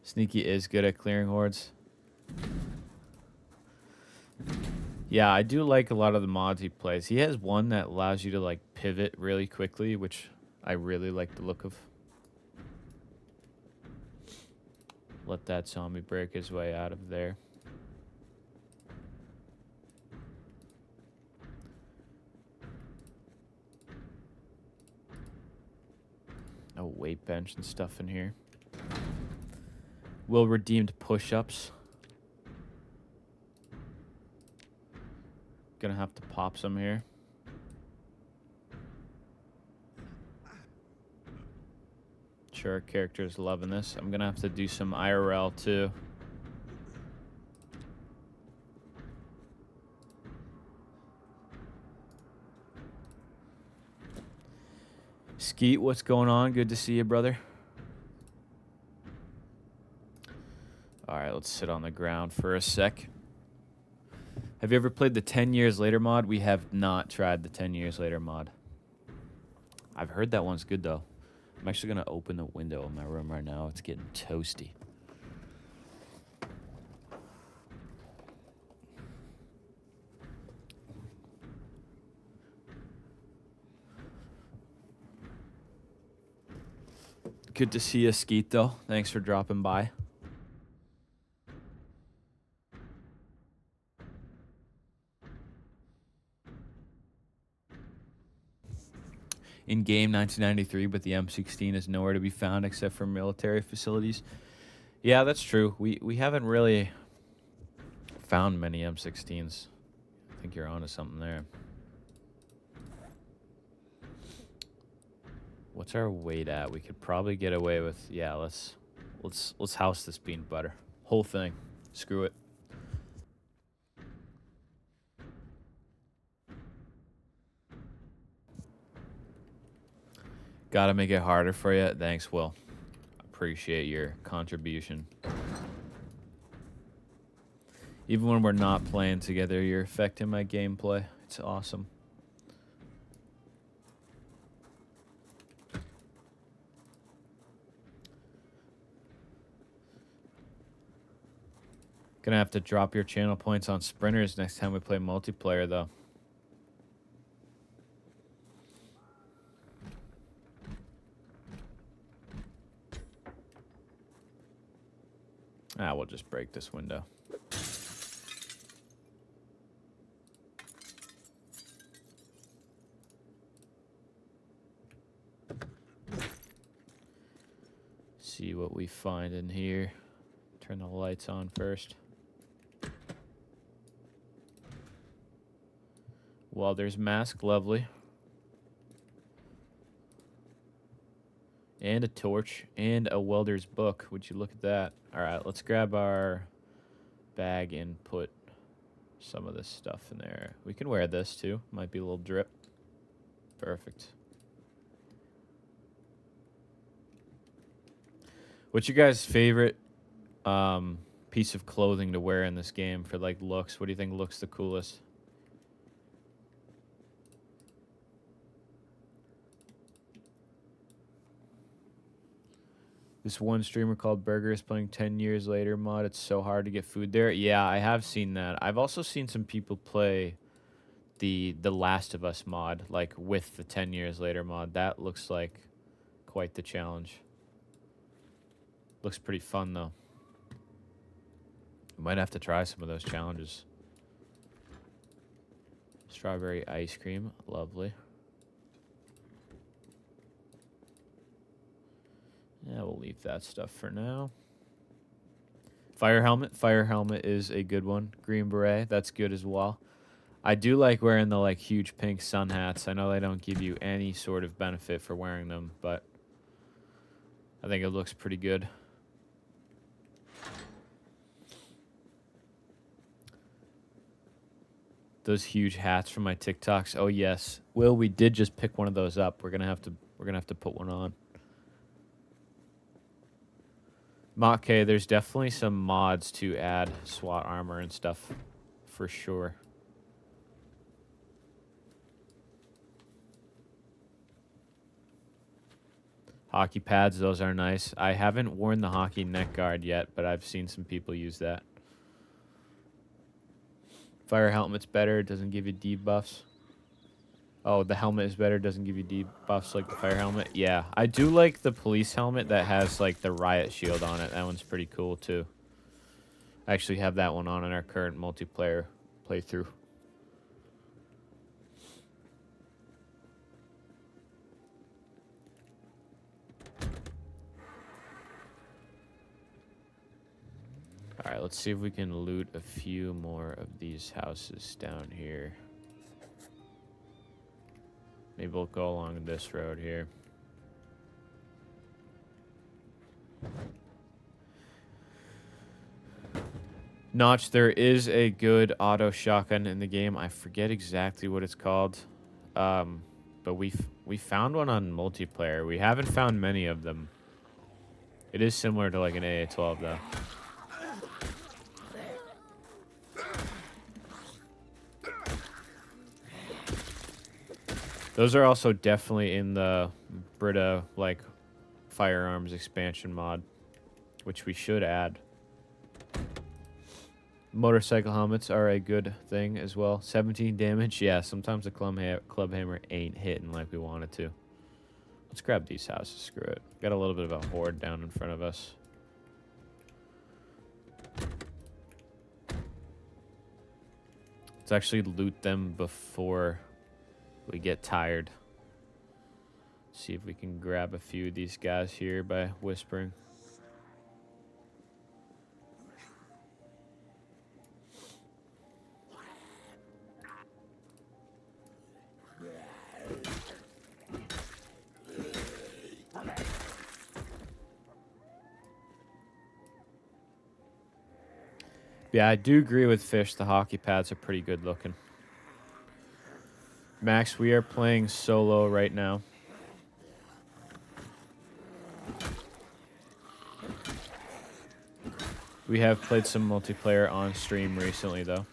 Sneaky is good at clearing hordes. Yeah, I do like a lot of the mods he plays. He has one that allows you to like pivot really quickly, which I really like the look of. Let that zombie break his way out of there. A weight bench and stuff in here. Will redeemed push-ups. Gonna have to pop some here. Sure, character's loving this. I'm gonna have to do some IRL too. Skeet, what's going on? Good to see you, brother. All right, let's sit on the ground for a sec. Have you ever played the 10 Years Later mod? We have not tried the 10 Years Later mod. I've heard that one's good, though. I'm actually going to open the window in my room right now. It's getting toasty. Good to see you, Skeet, though. Thanks for dropping by. In game 1993, but the M16 is nowhere to be found except for military facilities. Yeah, that's true. We haven't really found many M16s. I think you're onto something there. What's our weight at? We could probably get away with, yeah, let's house this peanut butter. Whole thing. Screw it. Gotta make it harder for you. Thanks, Will. Appreciate your contribution. Even when we're not playing together, you're affecting my gameplay. It's awesome. Gonna have to drop your channel points on sprinters next time we play multiplayer, though. We'll just break this window. See what we find in here. Turn the lights on first. Well, there's mask, lovely. And a torch and a welder's book. Would you look at that? All right, let's grab our bag and put some of this stuff in there. We can wear this too. Might be a little drip. Perfect. What's your guys' favorite piece of clothing to wear in this game for like looks? What do you think looks the coolest? This one streamer called Burger is playing 10 Years Later mod. It's so hard to get food there. Yeah, I have seen that. I've also seen some people play the Last of Us mod, like with the 10 Years Later mod. That looks like quite the challenge. Looks pretty fun, though. Might have to try some of those challenges. Strawberry ice cream. Lovely. Yeah, we'll leave that stuff for now. Fire helmet. Fire helmet is a good one. Green beret. That's good as well. I do like wearing the like huge pink sun hats. I know they don't give you any sort of benefit for wearing them, but I think it looks pretty good. Those huge hats from my TikToks. Oh yes. Will, we did just pick one of those up. We're gonna have to put one on. K, there's definitely some mods to add SWAT armor and stuff for sure. Hockey pads, those are nice. I haven't worn the hockey neck guard yet, but I've seen some people use that. Fire helmet's better, it doesn't give you debuffs. Oh, the helmet is better, doesn't give you debuffs like the fire helmet. Yeah, I do like the police helmet that has like the riot shield on it. That one's pretty cool too. I actually have that one on in our current multiplayer playthrough. Alright, let's see if we can loot a few more of these houses down here. Maybe we'll go along this road here. Notch, there is a good auto shotgun in the game. I forget exactly what it's called. But we found one on multiplayer. We haven't found many of them. It is similar to like an AA-12 though. Those are also definitely in the Brita, like, firearms expansion mod, which we should add. Motorcycle helmets are a good thing as well. 17 damage. Yeah, sometimes the club hammer ain't hitting like we want it to. Let's grab these houses. Screw it. Got a little bit of a horde down in front of us. Let's actually loot them before we get tired. See if we can grab a few of these guys here by whispering. Yeah, I do agree with Fish. The hockey pads are pretty good looking. Max, we are playing solo right now. We have played some multiplayer on stream recently, though.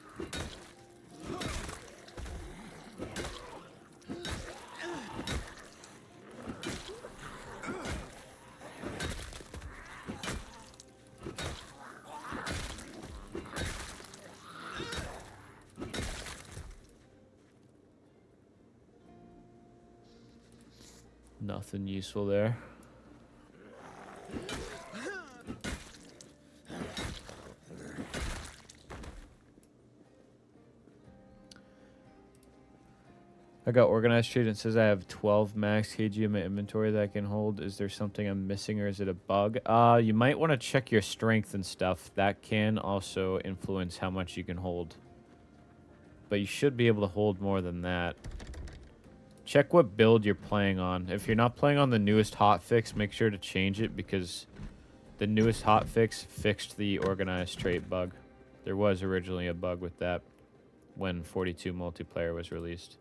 Nothing useful there. I got organized trade and says I have 12 max kg in my inventory that I can hold. Is there something I'm missing or is it a bug? You might want to check your strength and stuff. That can also influence how much you can hold. But you should be able to hold more than that. Check what build you're playing on. If you're not playing on the newest hotfix, make sure to change it because the newest hotfix fixed the organized trait bug. There was originally a bug with that when 42 multiplayer was released.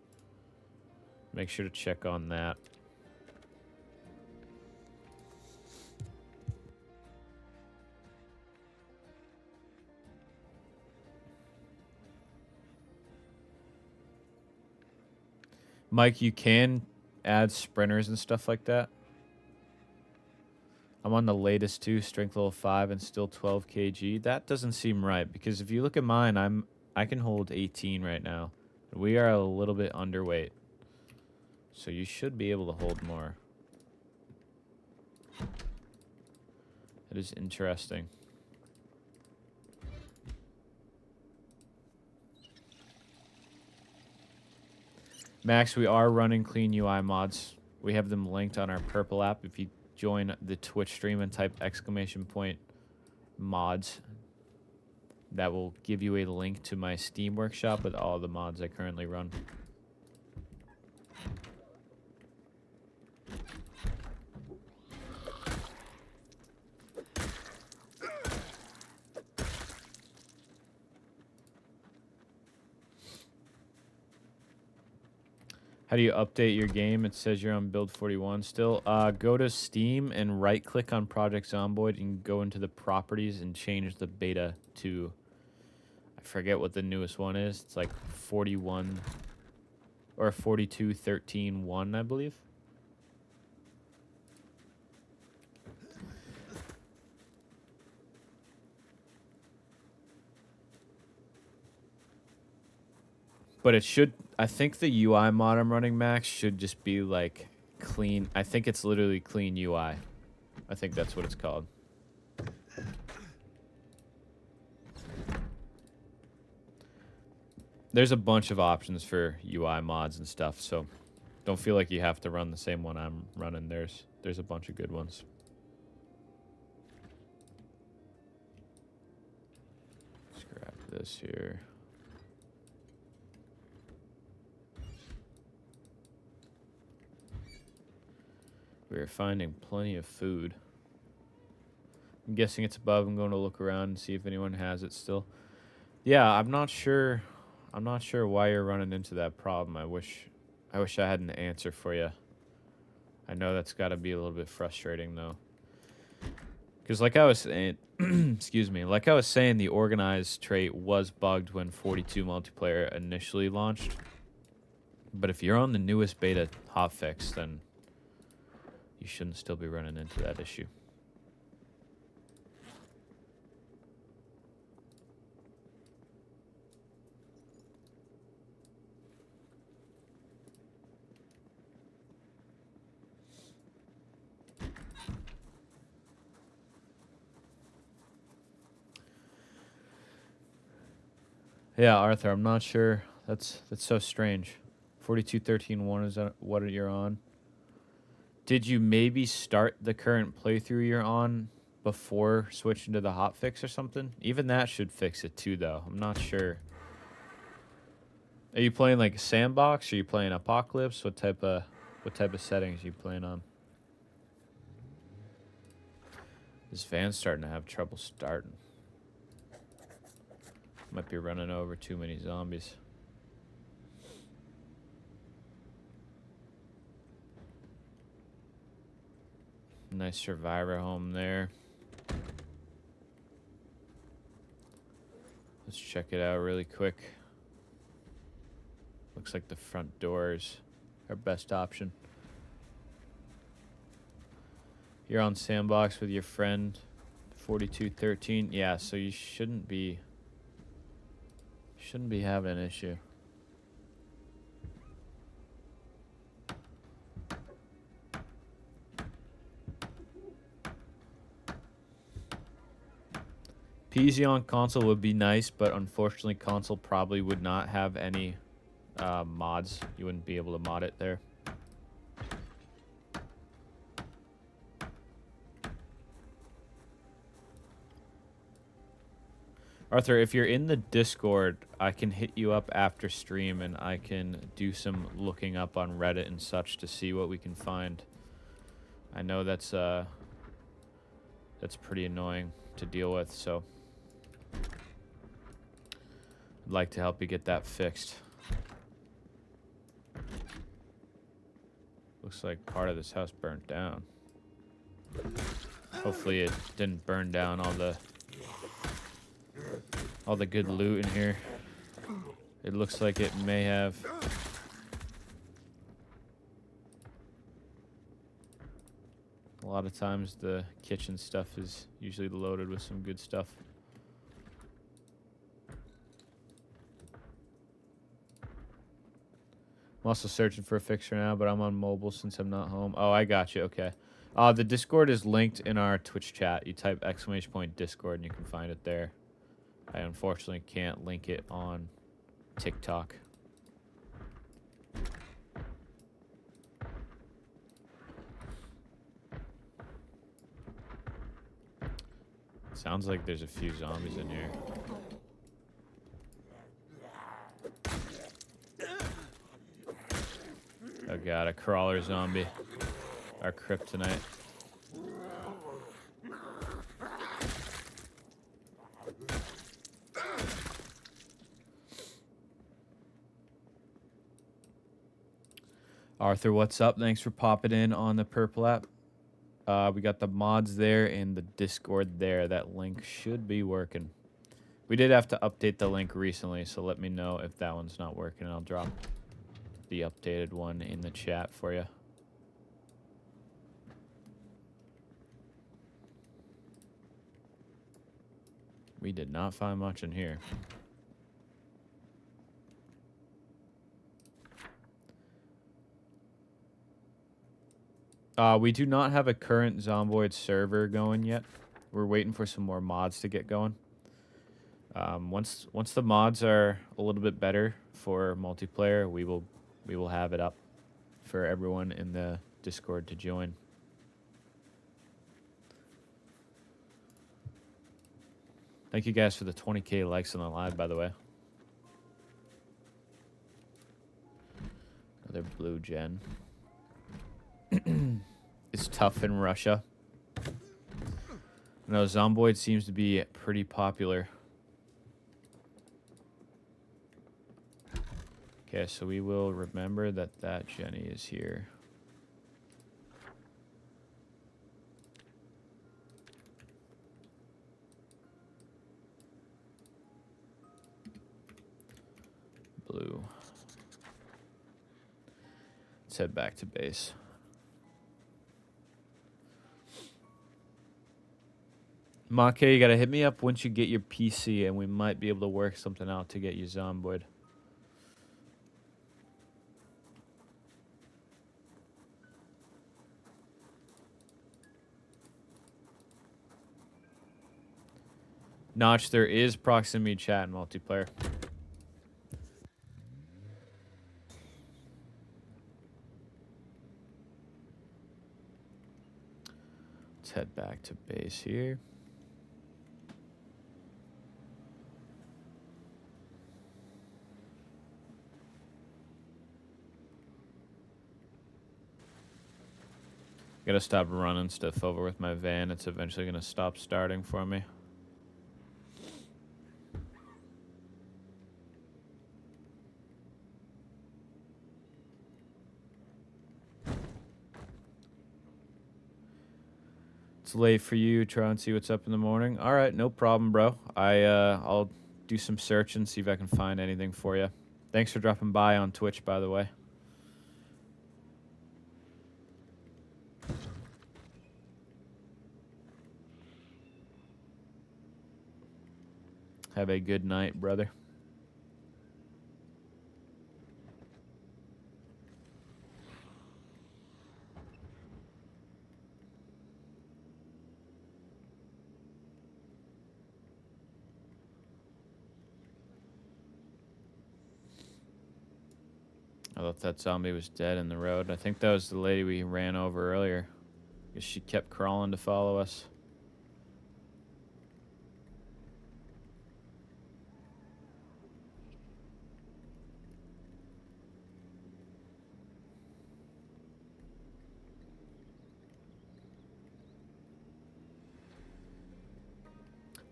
Make sure to check on that. Mike, you can add sprinters and stuff like that. I'm on the latest too, strength level 5 and still 12 kg. That doesn't seem right because if you look at mine, I can hold 18 right now. We are a little bit underweight. So you should be able to hold more. That is interesting. Max, we are running clean UI mods. We have them linked on our Purple app. If you join the Twitch stream and type !mods, that will give you a link to my Steam workshop with all the mods I currently run. How do you update your game? It says you're on build 41 still. Go to Steam and right-click on Project Zomboid and go into the properties and change the beta to, I forget what the newest one is. It's like 41 or 42.13.1, I believe. But it should, I think the UI mod I'm running, Max, should just be like clean. I think it's literally clean UI. I think that's what it's called. There's a bunch of options for UI mods and stuff, so don't feel like you have to run the same one I'm running. There's a bunch of good ones. Let's grab this here. We're finding plenty of food. I'm guessing it's above. I'm going to look around and see if anyone has it still. Yeah, I'm not sure. I'm not sure why you're running into that problem. I wish I had an answer for you. I know that's got to be a little bit frustrating though. Because like I was saying, excuse me, like I was saying, the organized trait was bugged when 42 multiplayer initially launched. But if you're on the newest beta hotfix, then you shouldn't still be running into that issue. Yeah, Arthur, I'm not sure. That's so strange. 42.13.1 is that what you're on? Did you maybe start the current playthrough you're on before switching to the hotfix or something? Even that should fix it too, though. I'm not sure. Are you playing like sandbox? Or are you playing apocalypse? What type of settings are you playing on? This van's starting to have trouble starting. Might be running over too many zombies. Nice survivor home there. Let's check it out really quick. Looks like the front door is our best option. You're on sandbox with your friend, 42.13. Yeah, so you shouldn't be having an issue. PC on console would be nice, but unfortunately console probably would not have any mods. You wouldn't be able to mod it there. Arthur, if you're in the Discord, I can hit you up after stream and I can do some looking up on Reddit and such to see what we can find. I know that's pretty annoying to deal with, so I'd like to help you get that fixed. Looks like part of this house burnt down. Hopefully it didn't burn down all the good loot in here. It looks like it may have. A lot of times the kitchen stuff is usually loaded with some good stuff. I'm also searching for a fixer now, but I'm on mobile since I'm not home. Oh, I got you. Okay. The Discord is linked in our Twitch chat. You type !Discord and you can find it there. I unfortunately can't link it on TikTok. Sounds like there's a few zombies in here. Oh god, a crawler zombie. Our kryptonite. Arthur, what's up? Thanks for popping in on the Purple app. We got the mods there and the Discord there. That link should be working. We did have to update the link recently, so let me know if that one's not working. I'll drop the updated one in the chat for you. We did not find much in here. We do not have a current Zomboid server going yet. We're waiting for some more mods to get going. Once the mods are a little bit better for multiplayer, we will have it up for everyone in the Discord to join. Thank you guys for the 20k likes on the live, by the way. Another blue gen. It's tough in Russia. No, Zomboid seems to be pretty popular. Okay, so we will remember that Jenny is here. Blue. Let's head back to base. Make, you gotta hit me up once you get your PC, and we might be able to work something out to get you Zomboid. Notch, there is proximity chat in multiplayer. Let's head back to base here. Gotta stop running stuff over with my van. It's eventually gonna stop starting for me. It's late for you. Try and see what's up in the morning. All right, no problem, bro. I'll do some searching, see if I can find anything for you. Thanks for dropping by on Twitch, by the way. Have a good night, brother. I thought that zombie was dead in the road. I think that was the lady we ran over earlier. Guess she kept crawling to follow us.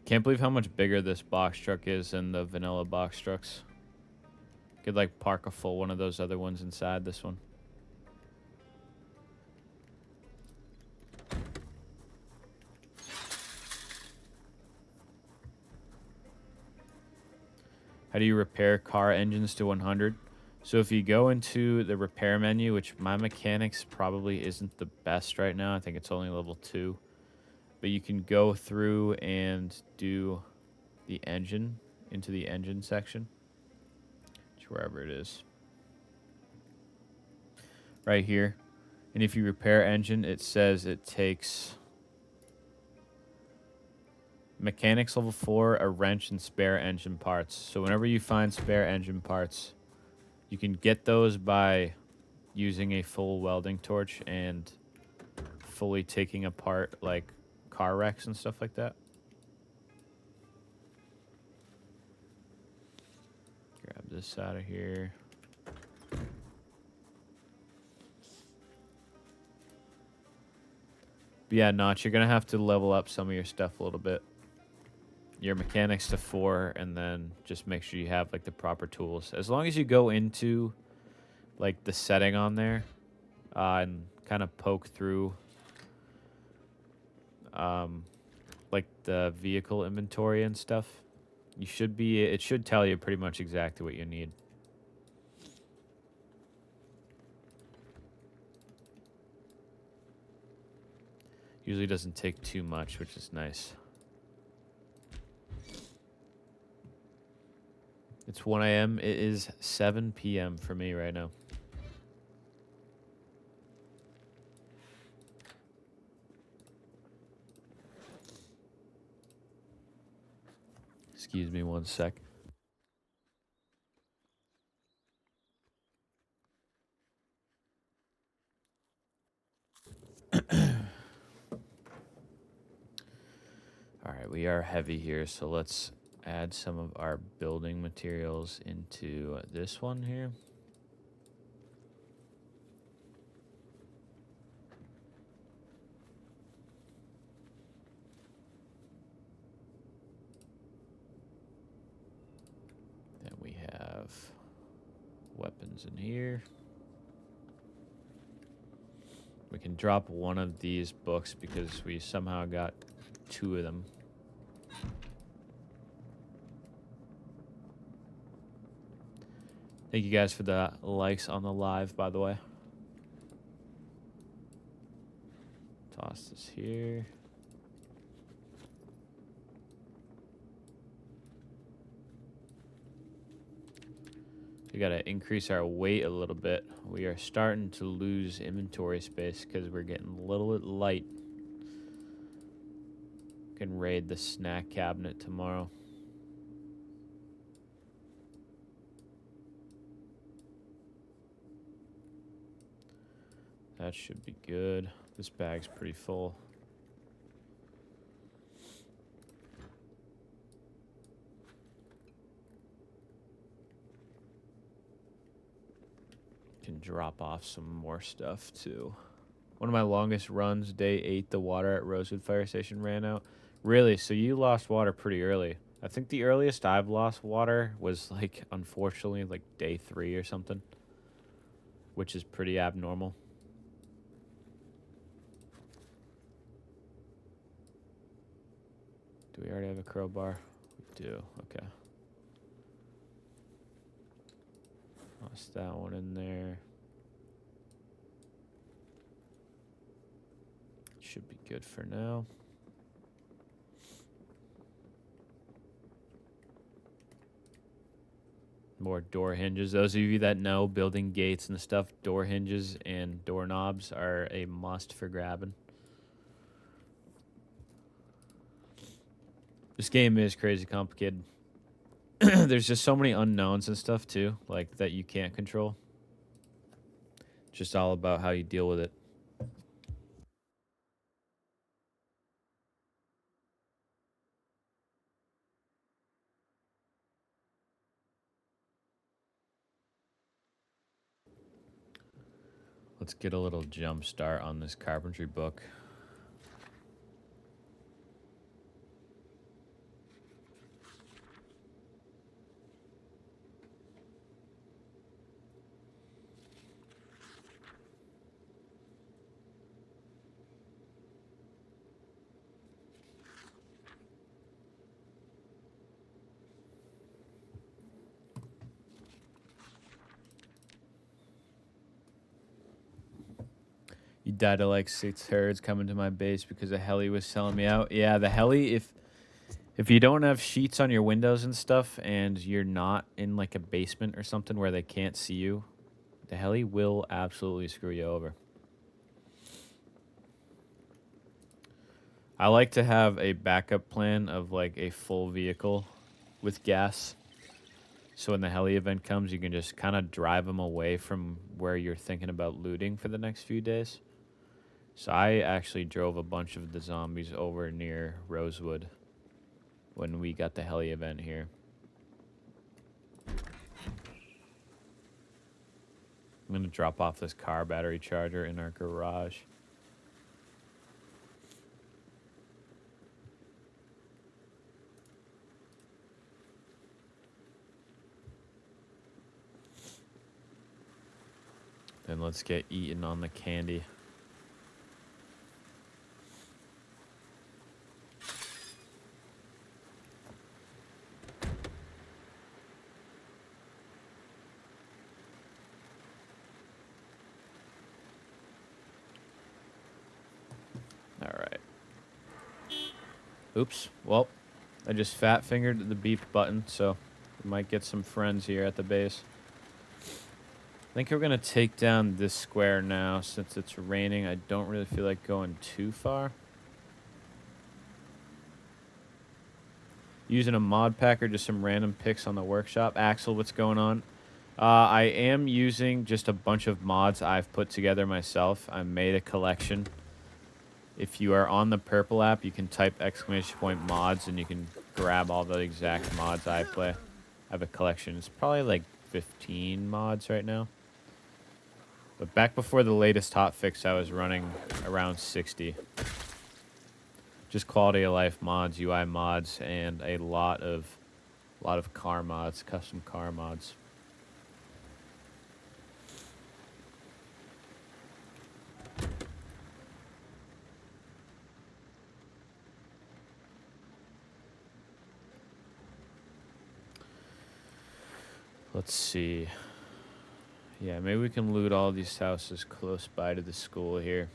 Can't believe how much bigger this box truck is than the vanilla box trucks. Could like park a full one of those other ones inside this one. How do you repair car engines to 100? So if you go into the repair menu, which my mechanics probably isn't the best right now. I think it's only level 2. But you can go through and do the engine into the engine section. Wherever it is. Right here. And if you repair engine, it says it takes mechanics level 4, a wrench, and spare engine parts. So whenever you find spare engine parts, you can get those by using a full welding torch and fully taking apart like car wrecks and stuff like that. Grab this out of here. But yeah, Notch, you're gonna have to level up some of your stuff a little bit. Your mechanics to 4, and then just make sure you have like the proper tools. As long as you go into like the setting on there and kind of poke through like the vehicle inventory and stuff, you should be. It should tell you pretty much exactly what you need. Usually doesn't take too much, which is nice. It's 1 a.m. It is 7 p.m. for me right now. Excuse me one sec. All right, we are heavy here, so let's add some of our building materials into this one here. Then we have weapons in here. We can drop one of these books because we somehow got 2 of them. Thank you guys for the likes on the live, by the way. Toss this here. We gotta increase our weight a little bit. We are starting to lose inventory space because we're getting a little bit light. Can raid the snack cabinet tomorrow. That should be good. This bag's pretty full. Can drop off some more stuff too. One of my longest runs, day 8, the water at Rosewood Fire Station ran out. Really? So you lost water pretty early. I think the earliest I've lost water was like, unfortunately, like day 3 or something, which is pretty abnormal. Do we already have a crowbar? We do. Okay. Toss that one in there. Should be good for now. More door hinges. Those of you that know building gates and stuff, door hinges and doorknobs are a must for grabbing. This game is crazy complicated. There's just so many unknowns and stuff too, like that you can't control. Just all about how you deal with it. Let's get a little jump start on this carpentry book. You died of like 6 herds coming to my base because the heli was selling me out. Yeah, the heli, if you don't have sheets on your windows and stuff and you're not in like a basement or something where they can't see you, the heli will absolutely screw you over. I like to have a backup plan of like a full vehicle with gas. So when the heli event comes, you can just kind of drive them away from where you're thinking about looting for the next few days. So I actually drove a bunch of the zombies over near Rosewood when we got the heli event here. I'm going to drop off this car battery charger in our garage. And let's get eaten on the candy. All right. Oops. Well, I just fat fingered the beep button, so we might get some friends here at the base. I think we're going to take down this square now since it's raining. I don't really feel like going too far. Using a mod pack or just some random picks on the workshop. Axel, what's going on? I am using just a bunch of mods I've put together myself. I made a collection. If you are on the Purple app, you can type !mods and you can grab all the exact mods I play. I have a collection. It's probably like 15 mods right now. But back before the latest hotfix, I was running around 60. Just quality of life mods, UI mods, and a lot of car mods, custom car mods. Let's see. Yeah, maybe we can loot all these houses close by to the school here.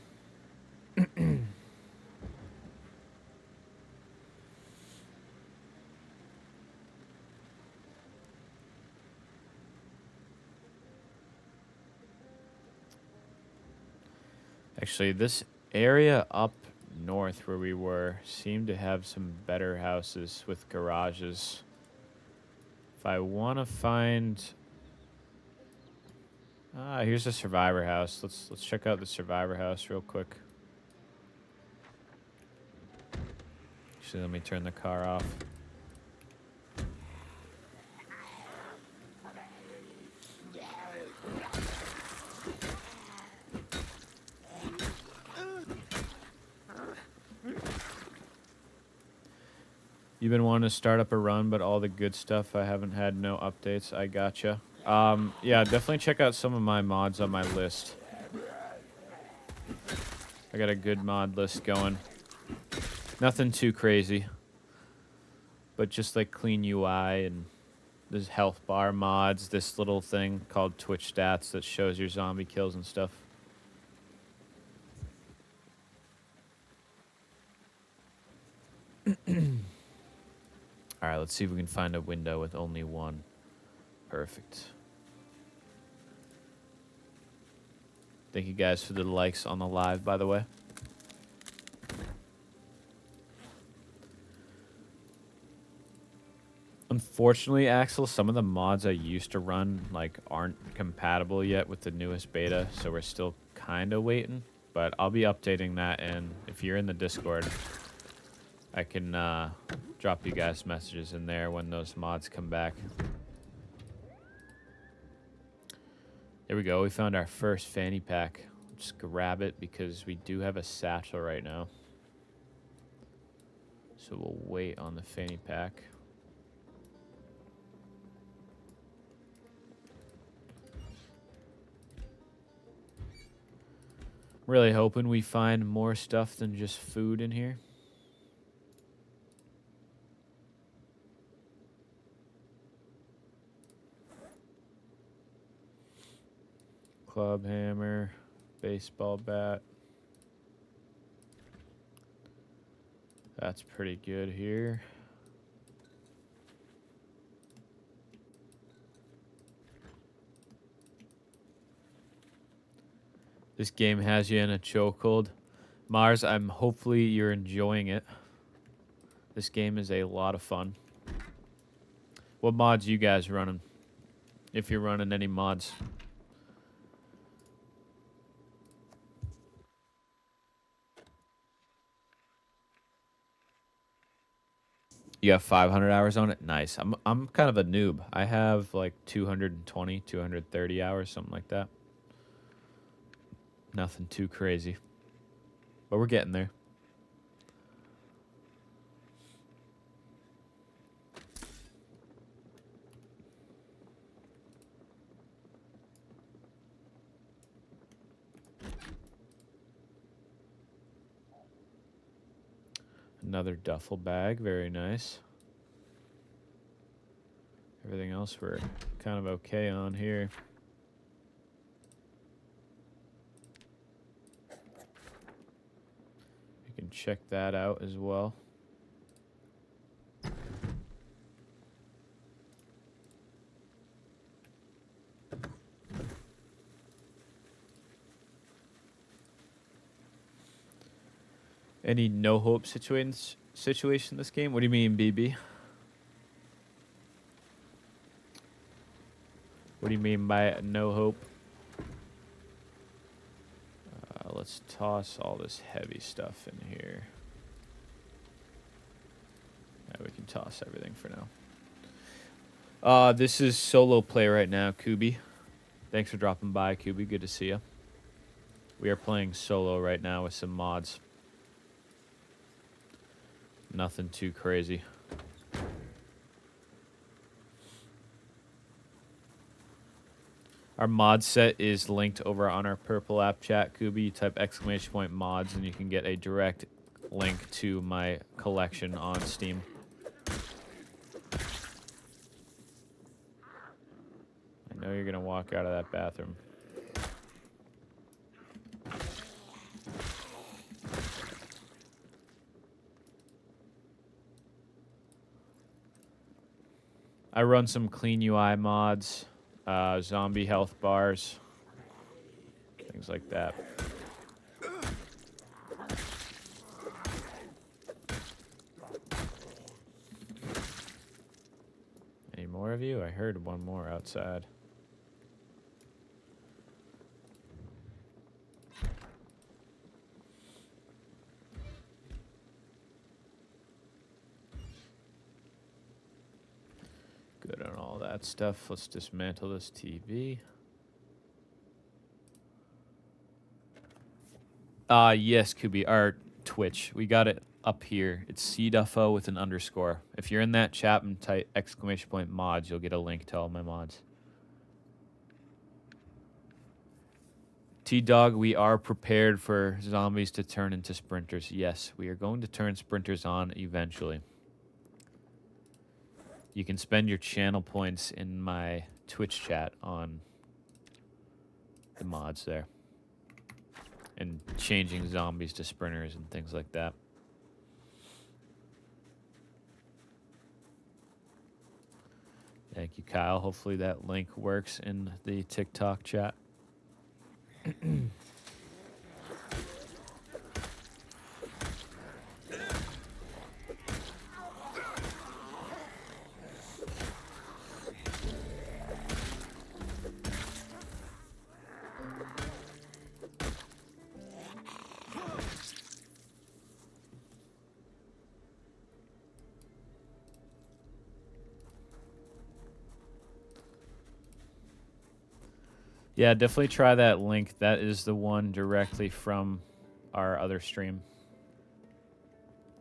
Actually, this area up north where we were seemed to have some better houses with garages. If I want to find... here's a survivor house. Let's check out the survivor house real quick. Actually, let me turn the car off. You've been wanting to start up a run, but all the good stuff, I haven't had no updates. I gotcha. Yeah, definitely check out some of my mods on my list. I got a good mod list going. Nothing too crazy, but just like clean UI, and there's health bar mods, this little thing called Twitch Stats that shows your zombie kills and stuff. All right, let's see if we can find a window with only one. Perfect. Thank you guys for the likes on the live, by the way. Unfortunately, Axel, some of the mods I used to run aren't compatible yet with the newest beta, so we're still kind of waiting. But I'll be updating that, and if you're in the Discord, I can drop you guys messages in there when those mods come back. There we go. We found our first fanny pack. Just grab it because we do have a satchel right now. So we'll wait on the fanny pack. Really hoping we find more stuff than just food in here. Club hammer, baseball bat. That's pretty good here. This game has you in a chokehold. Mars, hopefully you're enjoying it. This game is a lot of fun. What mods you guys running? If you're running any mods. You have 500 hours on it? Nice. I'm kind of a noob. I have like 220, 230 hours, something like that. Nothing too crazy. But we're getting there. another duffel bag. Very nice. Everything else we're kind of okay on here. You can check that out as well. Any no hope situation in this game? What do you mean, BB? What do you mean by no hope? Let's toss all this heavy stuff in here. Yeah, we can toss everything for now. This is solo play right now, Kubi. Thanks for dropping by, Kubi. Good to see you. We are playing solo right now with some mods. Nothing too crazy. Our mod set is linked over on our purple app chat, Kubi. You type !mods and you can get a direct link to my collection on Steam. I know you're gonna walk out of that bathroom. I run some clean UI mods, zombie health bars, things like that. Any more of you? I heard one more outside. Good on all that stuff. Let's dismantle this TV. Yes, Kubi, our Twitch. We got it up here. It's CDuffo with an underscore. If you're in that chat and type !mods, you'll get a link to all my mods. T-Dog, we are prepared for zombies to turn into sprinters. Yes, we are going to turn sprinters on eventually. You can spend your channel points in my Twitch chat on the mods there. And changing zombies to sprinters and things like that. Thank you, Kyle. Hopefully that link works in the TikTok chat. Yeah, definitely try that link. That is the one directly from our other stream.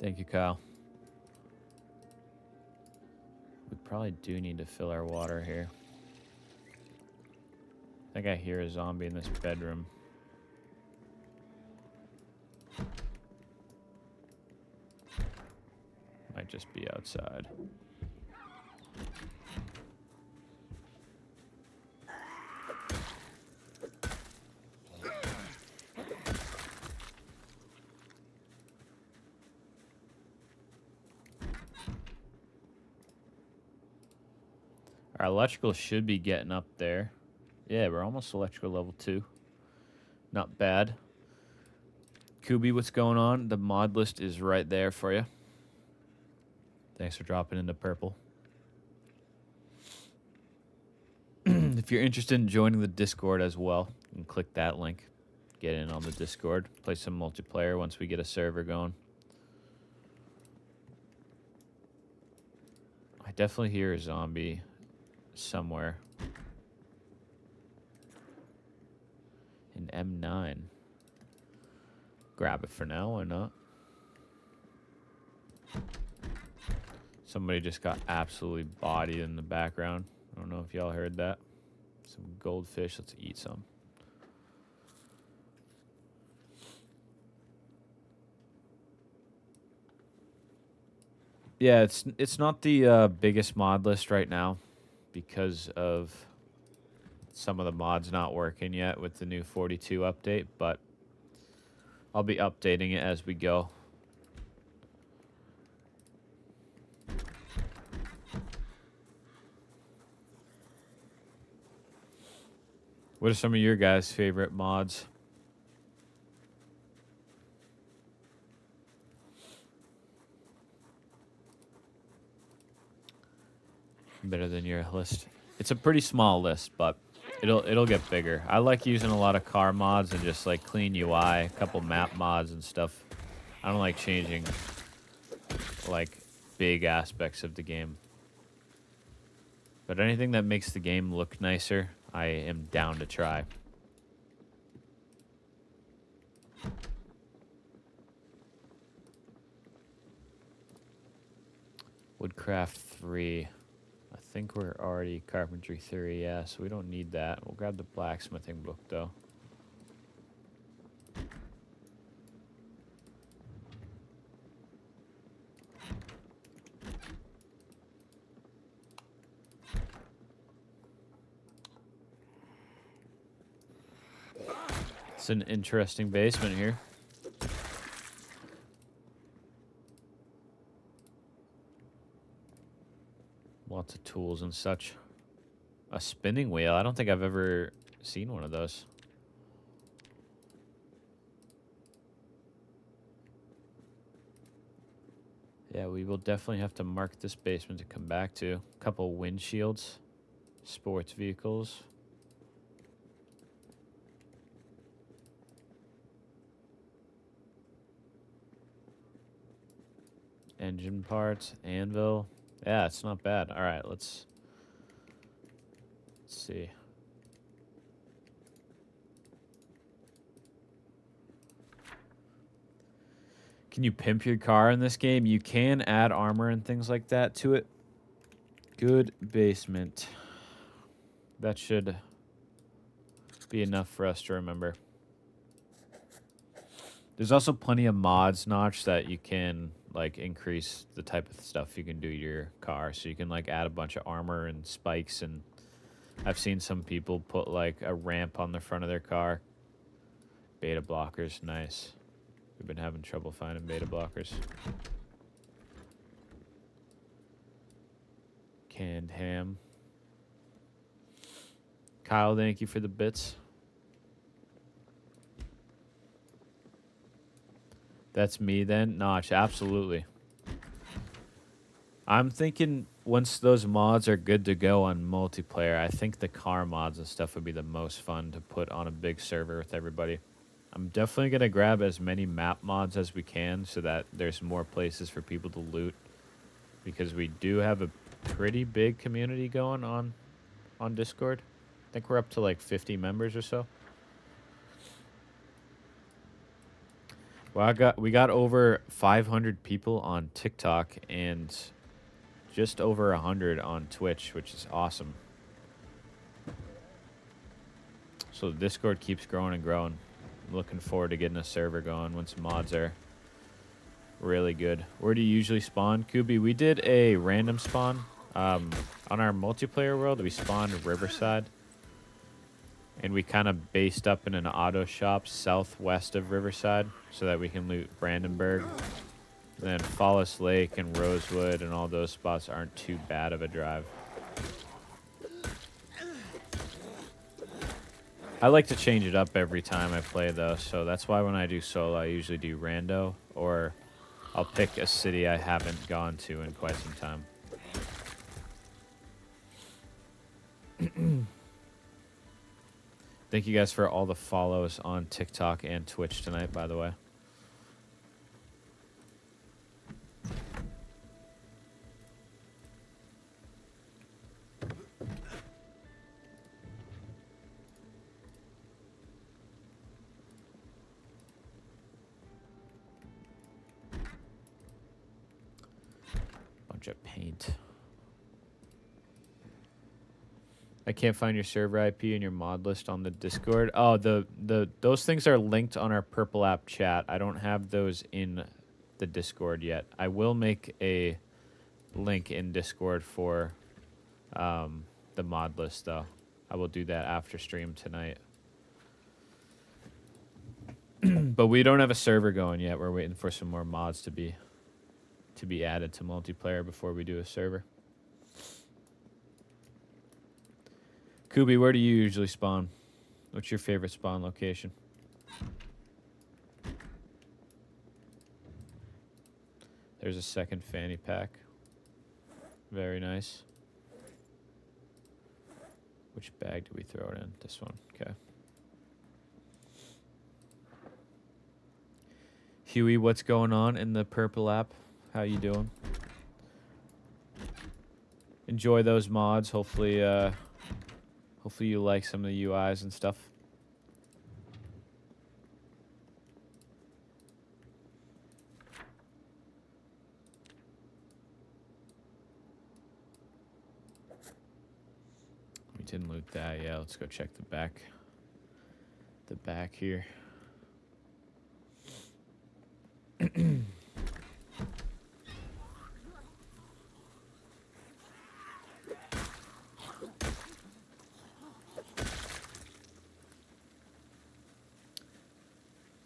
Thank you, Kyle. We probably do need to fill our water here. I think I hear a zombie in this bedroom. Might just be outside. Our electrical should be getting up there. Yeah, we're almost electrical level 2. Not bad. Kubi, what's going on? The mod list is right there for you. Thanks for dropping into purple. If you're interested in joining the Discord as well, you can click that link. Get in on the Discord. Play some multiplayer once we get a server going. I definitely hear a zombie somewhere. In M9. Grab it for now, why not? Somebody just got absolutely bodied in the background. I don't know if y'all heard that. Some goldfish. Let's eat some. Yeah, it's not the biggest mod list right now because of some of the mods not working yet with the new 42 update, but I'll be updating it as we go. What are some of your guys' favorite mods? Better than your list. It's a pretty small list, but it'll get bigger. I like using a lot of car mods and just like clean UI, a couple map mods and stuff. I don't like changing like big aspects of the game. But anything that makes the game look nicer, I am down to try. Woodcraft 3. I think we're already Carpentry 3, yeah, so we don't need that. We'll grab the blacksmithing book, though. It's an interesting basement here. Lots of tools and such. A spinning wheel? I don't think I've ever seen one of those. Yeah, we will definitely have to mark this basement to come back to. A couple windshields. Sports vehicles. Engine parts. Anvil. Yeah, it's not bad. All right, let's see. Can you pimp your car in this game? You can add armor and things like that to it. Good basement. That should be enough for us to remember. There's also plenty of mods, Notch, that you can like increase the type of stuff you can do to your car. So you can like add a bunch of armor and spikes, and I've seen some people put like a ramp on the front of their car. Beta blockers, nice. We've been having trouble finding beta blockers. Canned ham. Kyle, thank you for the bits. That's me then? Notch, absolutely. I'm thinking once those mods are good to go on multiplayer, I think the car mods and stuff would be the most fun to put on a big server with everybody. I'm definitely going to grab as many map mods as we can so that there's more places for people to loot, because we do have a pretty big community going on Discord. I think we're up to like 50 members or so. Well, we got over 500 people on TikTok and just over 100 on Twitch, which is awesome. So the Discord keeps growing and growing. I'm looking forward to getting a server going once mods are really good. Where do you usually spawn, Kubi? We did a random spawn on our multiplayer world. We spawned Riverside, and we kind of based up in an auto shop southwest of Riverside so that we can loot Brandenburg. And then Fallis Lake and Rosewood and all those spots aren't too bad of a drive. I like to change it up every time I play, though, so that's why when I do solo, I usually do rando, or I'll pick a city I haven't gone to in quite some time. Thank you guys for all the follows on TikTok and Twitch tonight, by the way. Bunch of paint. I can't find your server IP and your mod list on the Discord. Oh, those things are linked on our Purple App chat. I don't have those in the Discord yet. I will make a link in Discord for the mod list, though. I will do that after stream tonight. But we don't have a server going yet. We're waiting for some more mods to be added to multiplayer before we do a server. Kubi, where do you usually spawn? What's your favorite spawn location? There's a second fanny pack. Very nice. Which bag do we throw it in? This one. Okay. Huey, what's going on in the purple app? How you doing? Enjoy those mods. Hopefully you like some of the UIs and stuff. We didn't loot that. Yeah, let's go check the back. The back here.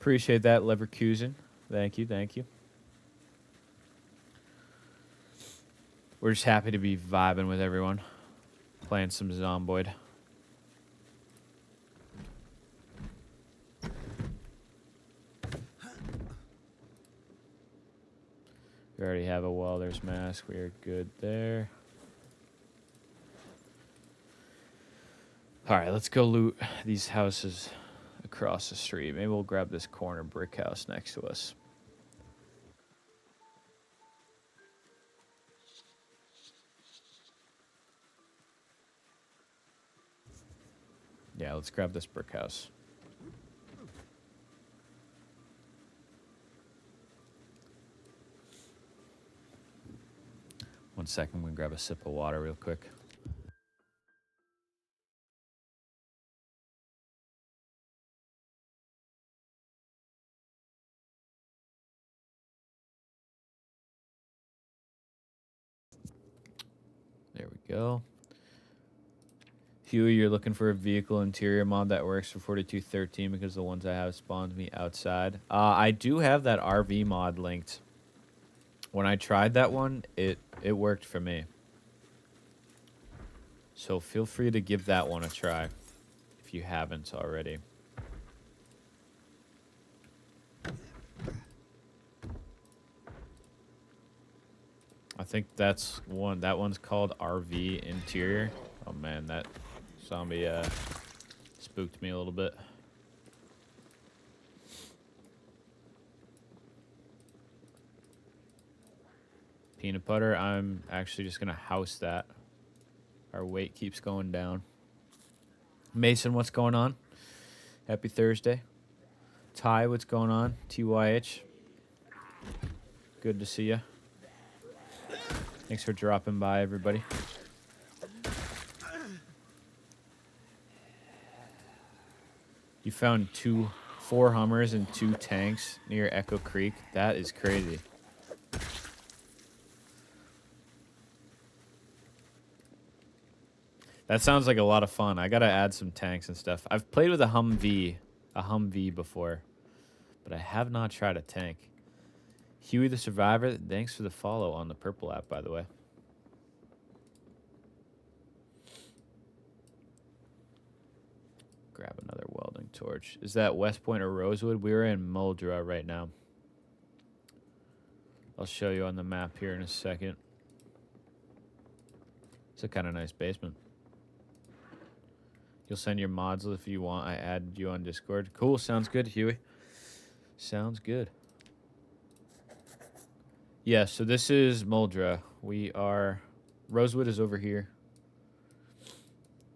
Appreciate that, Leverkusen. Thank you, thank you. We're just happy to be vibing with everyone. Playing some Zomboid. We already have a welder's mask. We are good there. Alright, let's go loot these houses across the street. Maybe we'll grab this corner brick house next to us. Yeah, let's grab this brick house. One second, I'm gonna grab a sip of water real quick. There we go. Huey, you're looking for a vehicle interior mod that works for 4213 because the ones I have spawned me outside. I do have that RV mod linked. When I tried that one, it worked for me. So feel free to give that one a try if you haven't already. I think that's one. That one's called RV Interior. Oh man, that zombie spooked me a little bit. Peanut butter, I'm actually just gonna house that. Our weight keeps going down. Mason, what's going on? Happy Thursday. Ty, what's going on? TYH. Good to see you. Thanks for dropping by, everybody. You found 4 Hummers and 2 tanks near Echo Creek. That is crazy. That sounds like a lot of fun. I gotta add some tanks and stuff. I've played with a Humvee before, but I have not tried a tank. Huey the Survivor, thanks for the follow on the purple app, by the way. Grab another welding torch. Is that West Point or Rosewood? We're in Muldra right now. I'll show you on the map here in a second. It's a kind of nice basement. You'll send your mods if you want. I added you on Discord. Cool. Sounds good, Huey. Sounds good. Yeah, so this is Muldra. Rosewood is over here.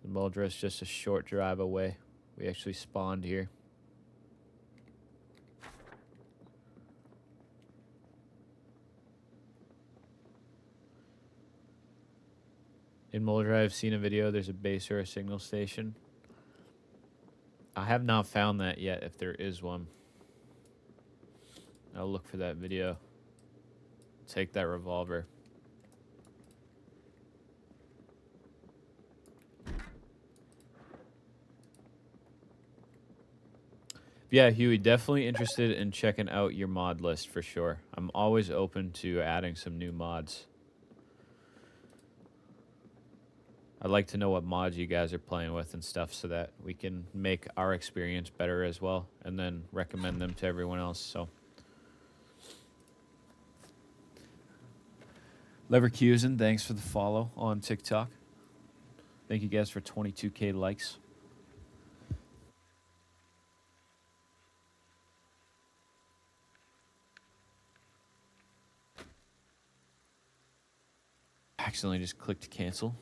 Muldra is just a short drive away. We actually spawned here. In Muldra, I've seen a video. There's a base or a signal station. I have not found that yet, if there is one. I'll look for that video. Take that revolver. Yeah, Huey, definitely interested in checking out your mod list for sure. I'm always open to adding some new mods. I'd like to know what mods you guys are playing with and stuff so that we can make our experience better as well and then recommend them to everyone else. So, Leverkusen, thanks for the follow on TikTok. Thank you guys for 22K likes. Accidentally just clicked cancel.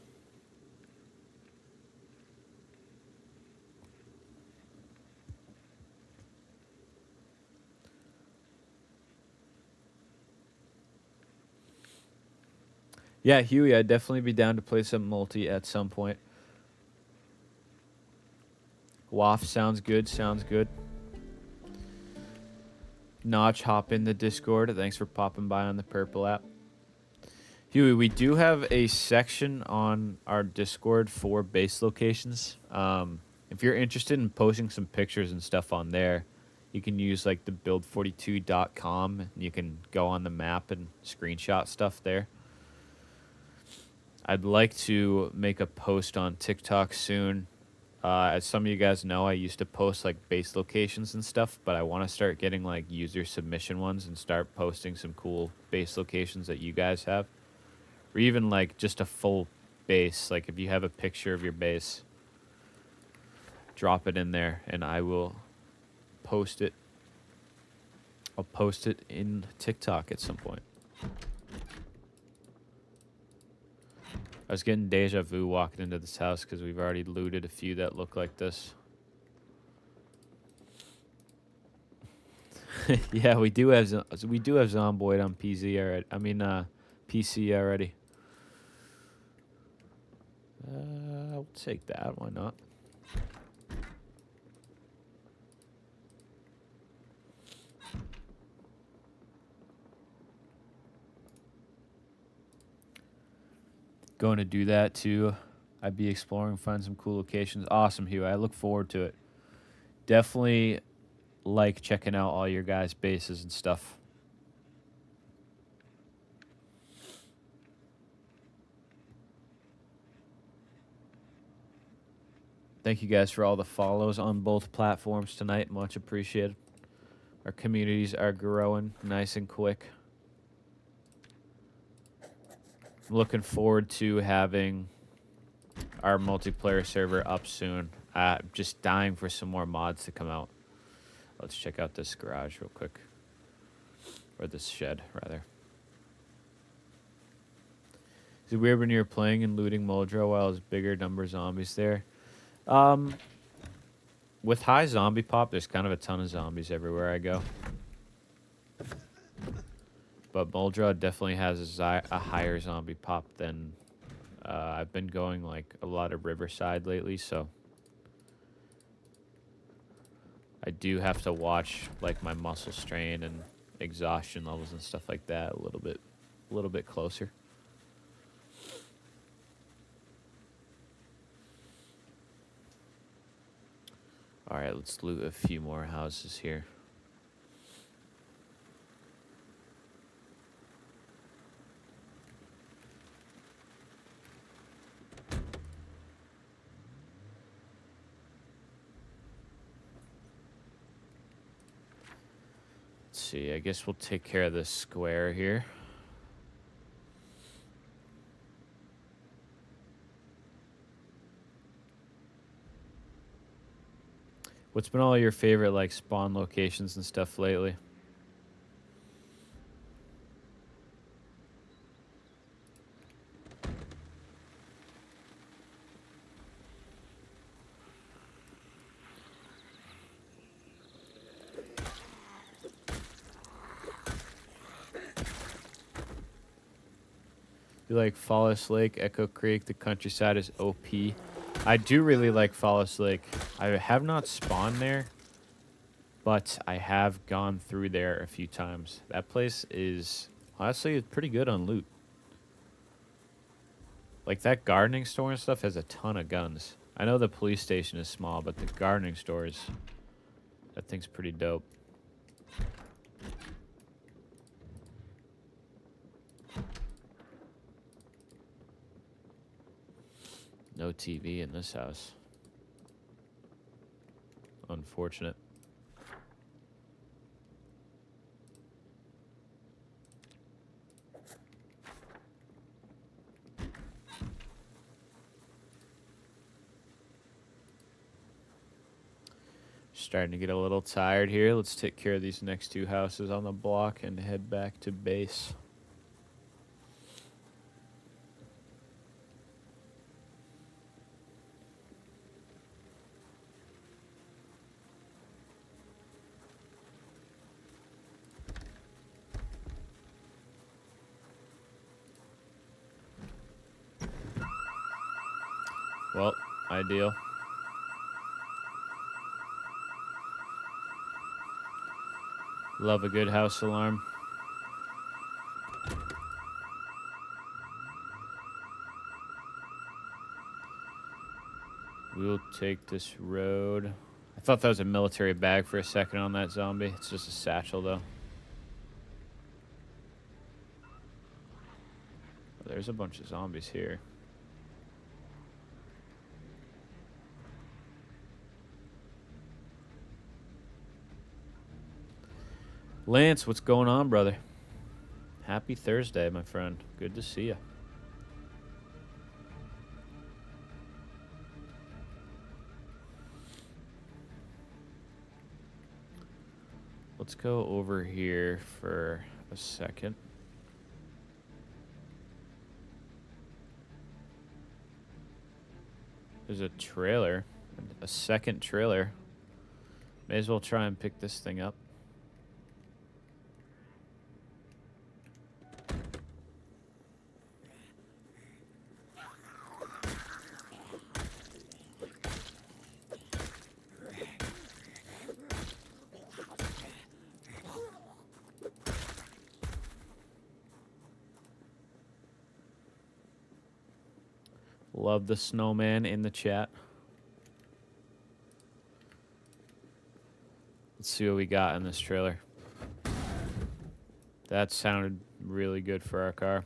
Yeah, Huey, I'd definitely be down to play some multi at some point. WAF sounds good, sounds good. Notch, hop in the Discord. Thanks for popping by on the Purple app. Huey, we do have a section on our Discord for base locations. If you're interested in posting some pictures and stuff on there, you can use like the build42.com and you can go on the map and screenshot stuff there. I'd like to make a post on TikTok soon. As some of you guys know, I used to post like base locations and stuff, but I want to start getting like user submission ones and start posting some cool base locations that you guys have. Or even like just a full base. Like if you have a picture of your base, drop it in there and I will post it. I'll post it in TikTok at some point. I was getting deja vu walking into this house because we've already looted a few that look like this. Yeah, we do have Zomboid on PZ already. I mean, PC already. I'll take that. Why not? Going to do that too. I'd be exploring, find some cool locations. Awesome, Hugh. I look forward to it. Definitely like checking out all your guys' bases and stuff. Thank you guys for all the follows on both platforms tonight. Much appreciated. Our communities are growing nice and quick. I'm looking forward to having our multiplayer server up soon. Just dying for some more mods to come out. Let's check out this garage real quick. Or this shed, rather. Is it weird when you're playing and looting Muldrow while there's bigger number of zombies there? With high zombie pop, there's kind of a ton of zombies everywhere I go. But Muldrow definitely has a higher zombie pop than I've been going like a lot of Riverside lately, so I do have to watch like my muscle strain and exhaustion levels and stuff like that a little bit closer. All right, let's loot a few more houses here. Let's see, I guess we'll take care of this square here. What's been all your favorite like spawn locations and stuff lately? You like Fallis Lake, Echo Creek, the countryside is OP. I do really like Fallis Lake. I have not spawned there, but I have gone through there a few times. That place is honestly pretty good on loot. Like that gardening store and stuff has a ton of guns. I know the police station is small, but the gardening store is That thing's pretty dope. No TV in this house. Unfortunate. Starting to get a little tired here. Let's take care of these next two houses on the block and head back to base. Well, ideal. Love a good house alarm. We'll take this road. I thought that was a military bag for a second on that zombie. It's just a satchel, though. Oh, there's a bunch of zombies here. Lance, what's going on, brother? Happy Thursday, my friend. Good to see you. Let's go over here for a second. There's a trailer, a second trailer. May as well try and pick this thing up. Love the snowman in the chat. Let's see what we got in this trailer. That sounded really good for our car.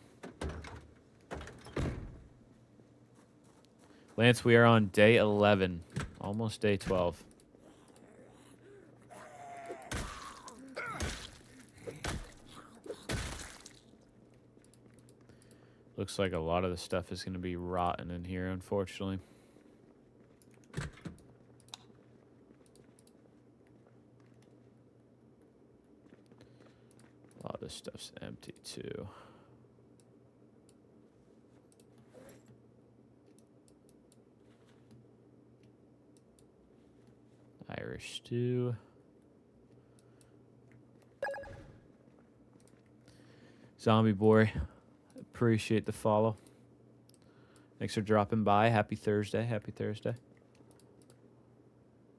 Lance, we are on day 11. Almost day 12. Looks like a lot of the stuff is going to be rotten in here, unfortunately. A lot of this stuff's empty, too. Irish stew. Zombie boy. Appreciate the follow. Thanks for dropping by. Happy Thursday. Happy Thursday.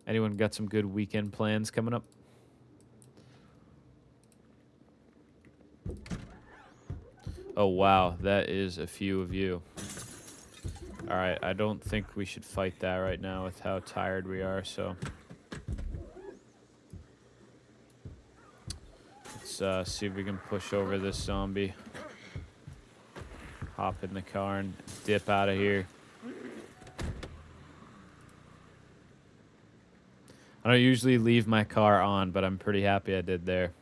Anyone got some good weekend plans coming up? Oh, wow. That is a few of you. All right. I don't think we should fight that right now with how tired we are, so... Let's see if we can push over this zombie. Hop in the car and dip out of here. I don't usually leave my car on, but I'm pretty happy I did there.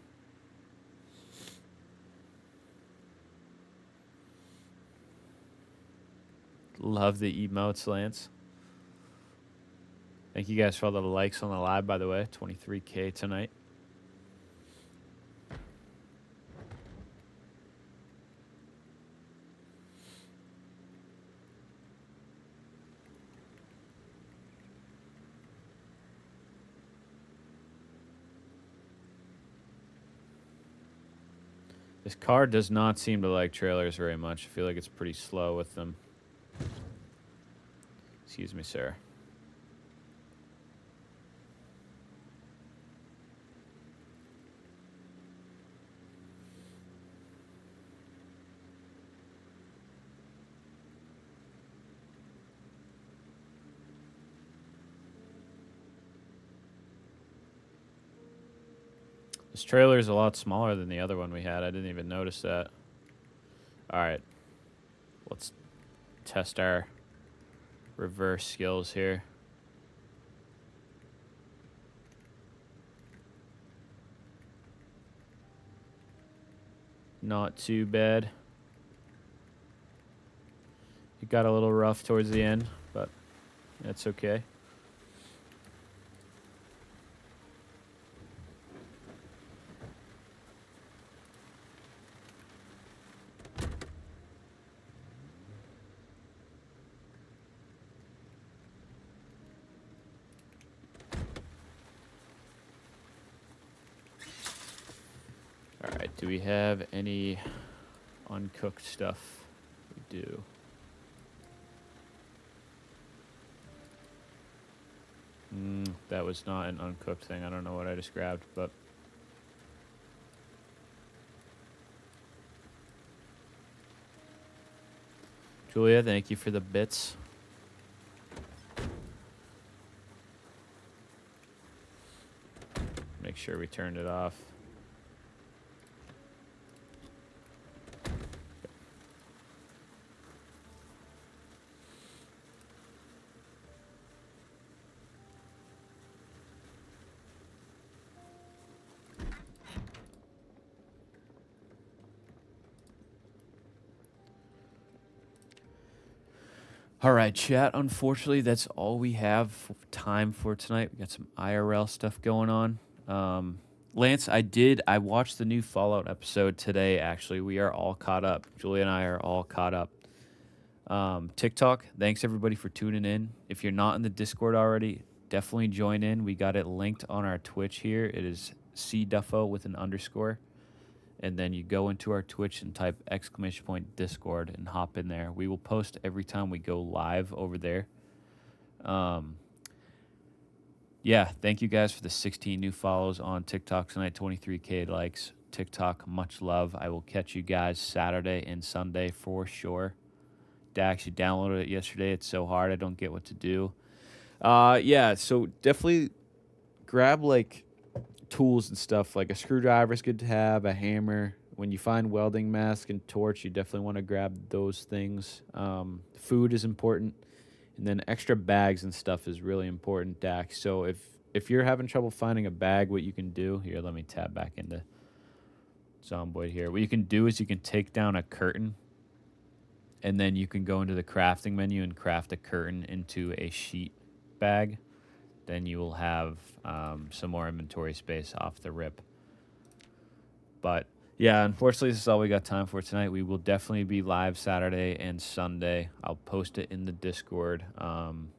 Love the emotes, Lance. Thank you guys for all the likes on the live, by the way. 23K tonight. This car does not seem to like trailers very much. I feel like it's pretty slow with them. Excuse me, sir. This trailer is a lot smaller than the other one we had. I didn't even notice that. All right. Let's test our reverse skills here. Not too bad. It got a little rough towards the end, but that's okay. All right, do we have any uncooked stuff? We do. That was not an uncooked thing. I don't know what I just grabbed, but... Julia, thank you for the bits. Make sure we turned it off. All right, chat. Unfortunately, that's all we have time for tonight. We got some IRL stuff going on. Lance, I watched the new Fallout episode today, actually. We are all caught up. Julia and I are all caught up. TikTok, thanks everybody for tuning in. If you're not in the Discord already, definitely join in. We got it linked on our Twitch here. It is cduffo with an underscore. And then you go into our Twitch and type !Discord and hop in there. We will post every time we go live over there. Yeah, thank you guys for the 16 new follows on TikTok tonight, 23K likes. TikTok, much love. I will catch you guys Saturday and Sunday for sure. Dax, you downloaded it yesterday. It's so hard. I don't get what to do. Yeah, so definitely grab like tools and stuff. Like a screwdriver is good to have, a hammer. When you find welding mask and torch, you definitely want to grab those things. Food is important, and then extra bags and stuff is really important, Dax. So if you're having trouble finding a bag, what you can do here, let me tab back into Zomboid here. What you can do is you can take down a curtain, and then you can go into the crafting menu and craft a curtain into a sheet bag. Then you will have some more inventory space off the rip. But yeah, unfortunately, this is all we got time for tonight. We will definitely be live Saturday and Sunday. I'll post it in the Discord. I'm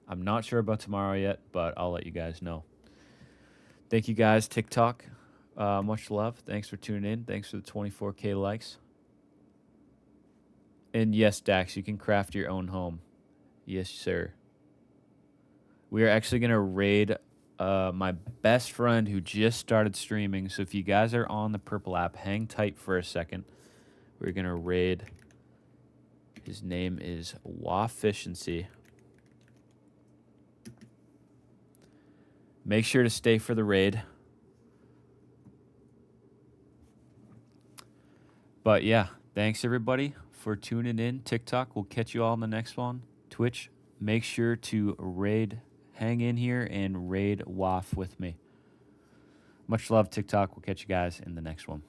not sure about tomorrow yet, but I'll let you guys know. Thank you guys, TikTok. Much love. Thanks for tuning in. Thanks for the 24K likes. And yes, Dax, you can craft your own home. Yes, sir. We are actually going to raid my best friend who just started streaming. So if you guys are on the Purple app, hang tight for a second. We're going to raid. His name is Wafficiency. Make sure to stay for the raid. But yeah, thanks everybody for tuning in. TikTok, we'll catch you all in the next one. Twitch, make sure to raid. Hang in here and raid WAF with me. Much love, TikTok. We'll catch you guys in the next one.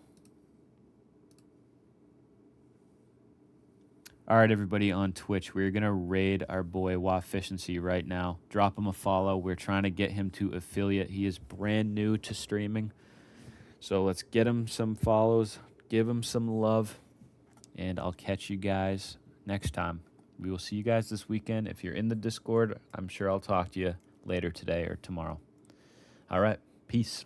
All right, everybody on Twitch, we're going to raid our boy Wafficiency right now. Drop him a follow. We're trying to get him to affiliate. He is brand new to streaming. So let's get him some follows, give him some love, and I'll catch you guys next time. We will see you guys this weekend. If you're in the Discord, I'm sure I'll talk to you later today or tomorrow. All right. Peace.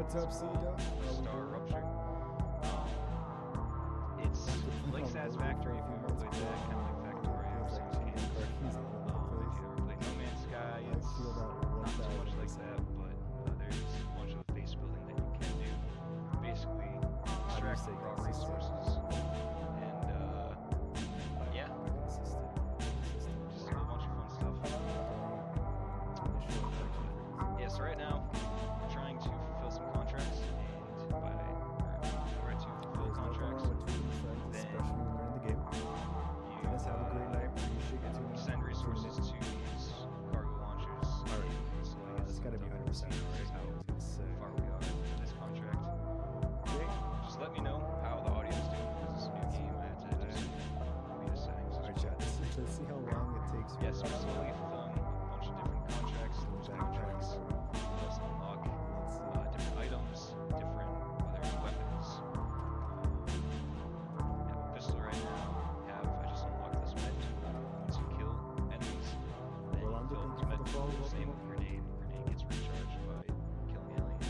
what's up, C-Dub? Star Rupture. It's like Satisfactory if you ever played that, kind of like Factorio or Sans Games. If you ever played No Man's Sky, it's not so much like that, but there's a bunch of base building that you can do. Basically, extract raw resources, and yeah, just a whole bunch of fun stuff. Yeah, so right now, I'm trying to fulfill some contracts, and in order to fulfill contracts, then Let's have a great night. Appreciate you tuning in. send resources to these cargo launchers. That's gotta be 100%. Right, how far we are in this contract. Okay. Just let me know how the audio is doing, because it's a new game. I had to do some beta settings. Alright, chat. Let's see how long it takes. Yes, we're slowly fulfilling a bunch of different contracts. Those contracts let us unlock different items, whether it's weapons. I have a pistol right now. I just unlocked this med tool. Once you kill enemies, then you Rolando, fill thank this you for med the tool. follow. Same with grenade. Grenade gets recharged by killing aliens.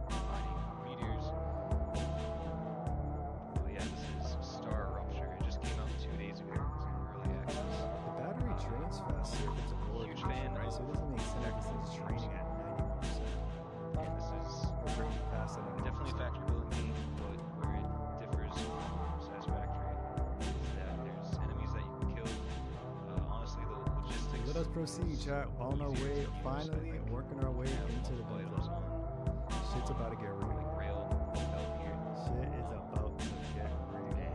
Finding meteors. But yeah, this is Star Rupture. It just came out 2 days ago. It's in early access. The battery drains fast here if it's a board Huge edition, fan right? So it doesn't make sense if this is training at 91%. And this is We're pretty fast at 91%. definitely a factory building game, but where it differs from Satisfactory is that there's enemies that you can kill. Honestly, the logistics. Let us proceed, chat. On our way, finally working our way into the items items. on Shit's about to get real. like rail out here, Shit is about to get real. and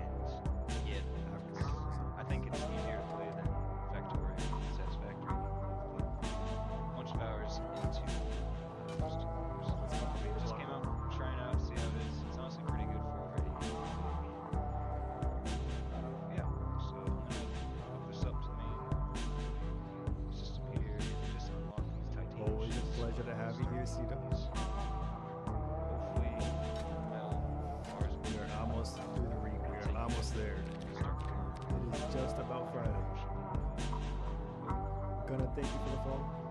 yeah, After we kill some. I think it's easier to play than Factorio and Satisfactory. But a bunch of hours into first two years. Let's go beta Just block. came out, trying it out, see how it is. It's honestly pretty good for already. Yeah, so I'm gonna hook this up to the main system here and just unlock these titanium Always a ships. pleasure to have you here, C-Dubs. Hopefully, metal bars We are almost through the week. We are almost there. It is just about Friday. Gonna thank you for the follow.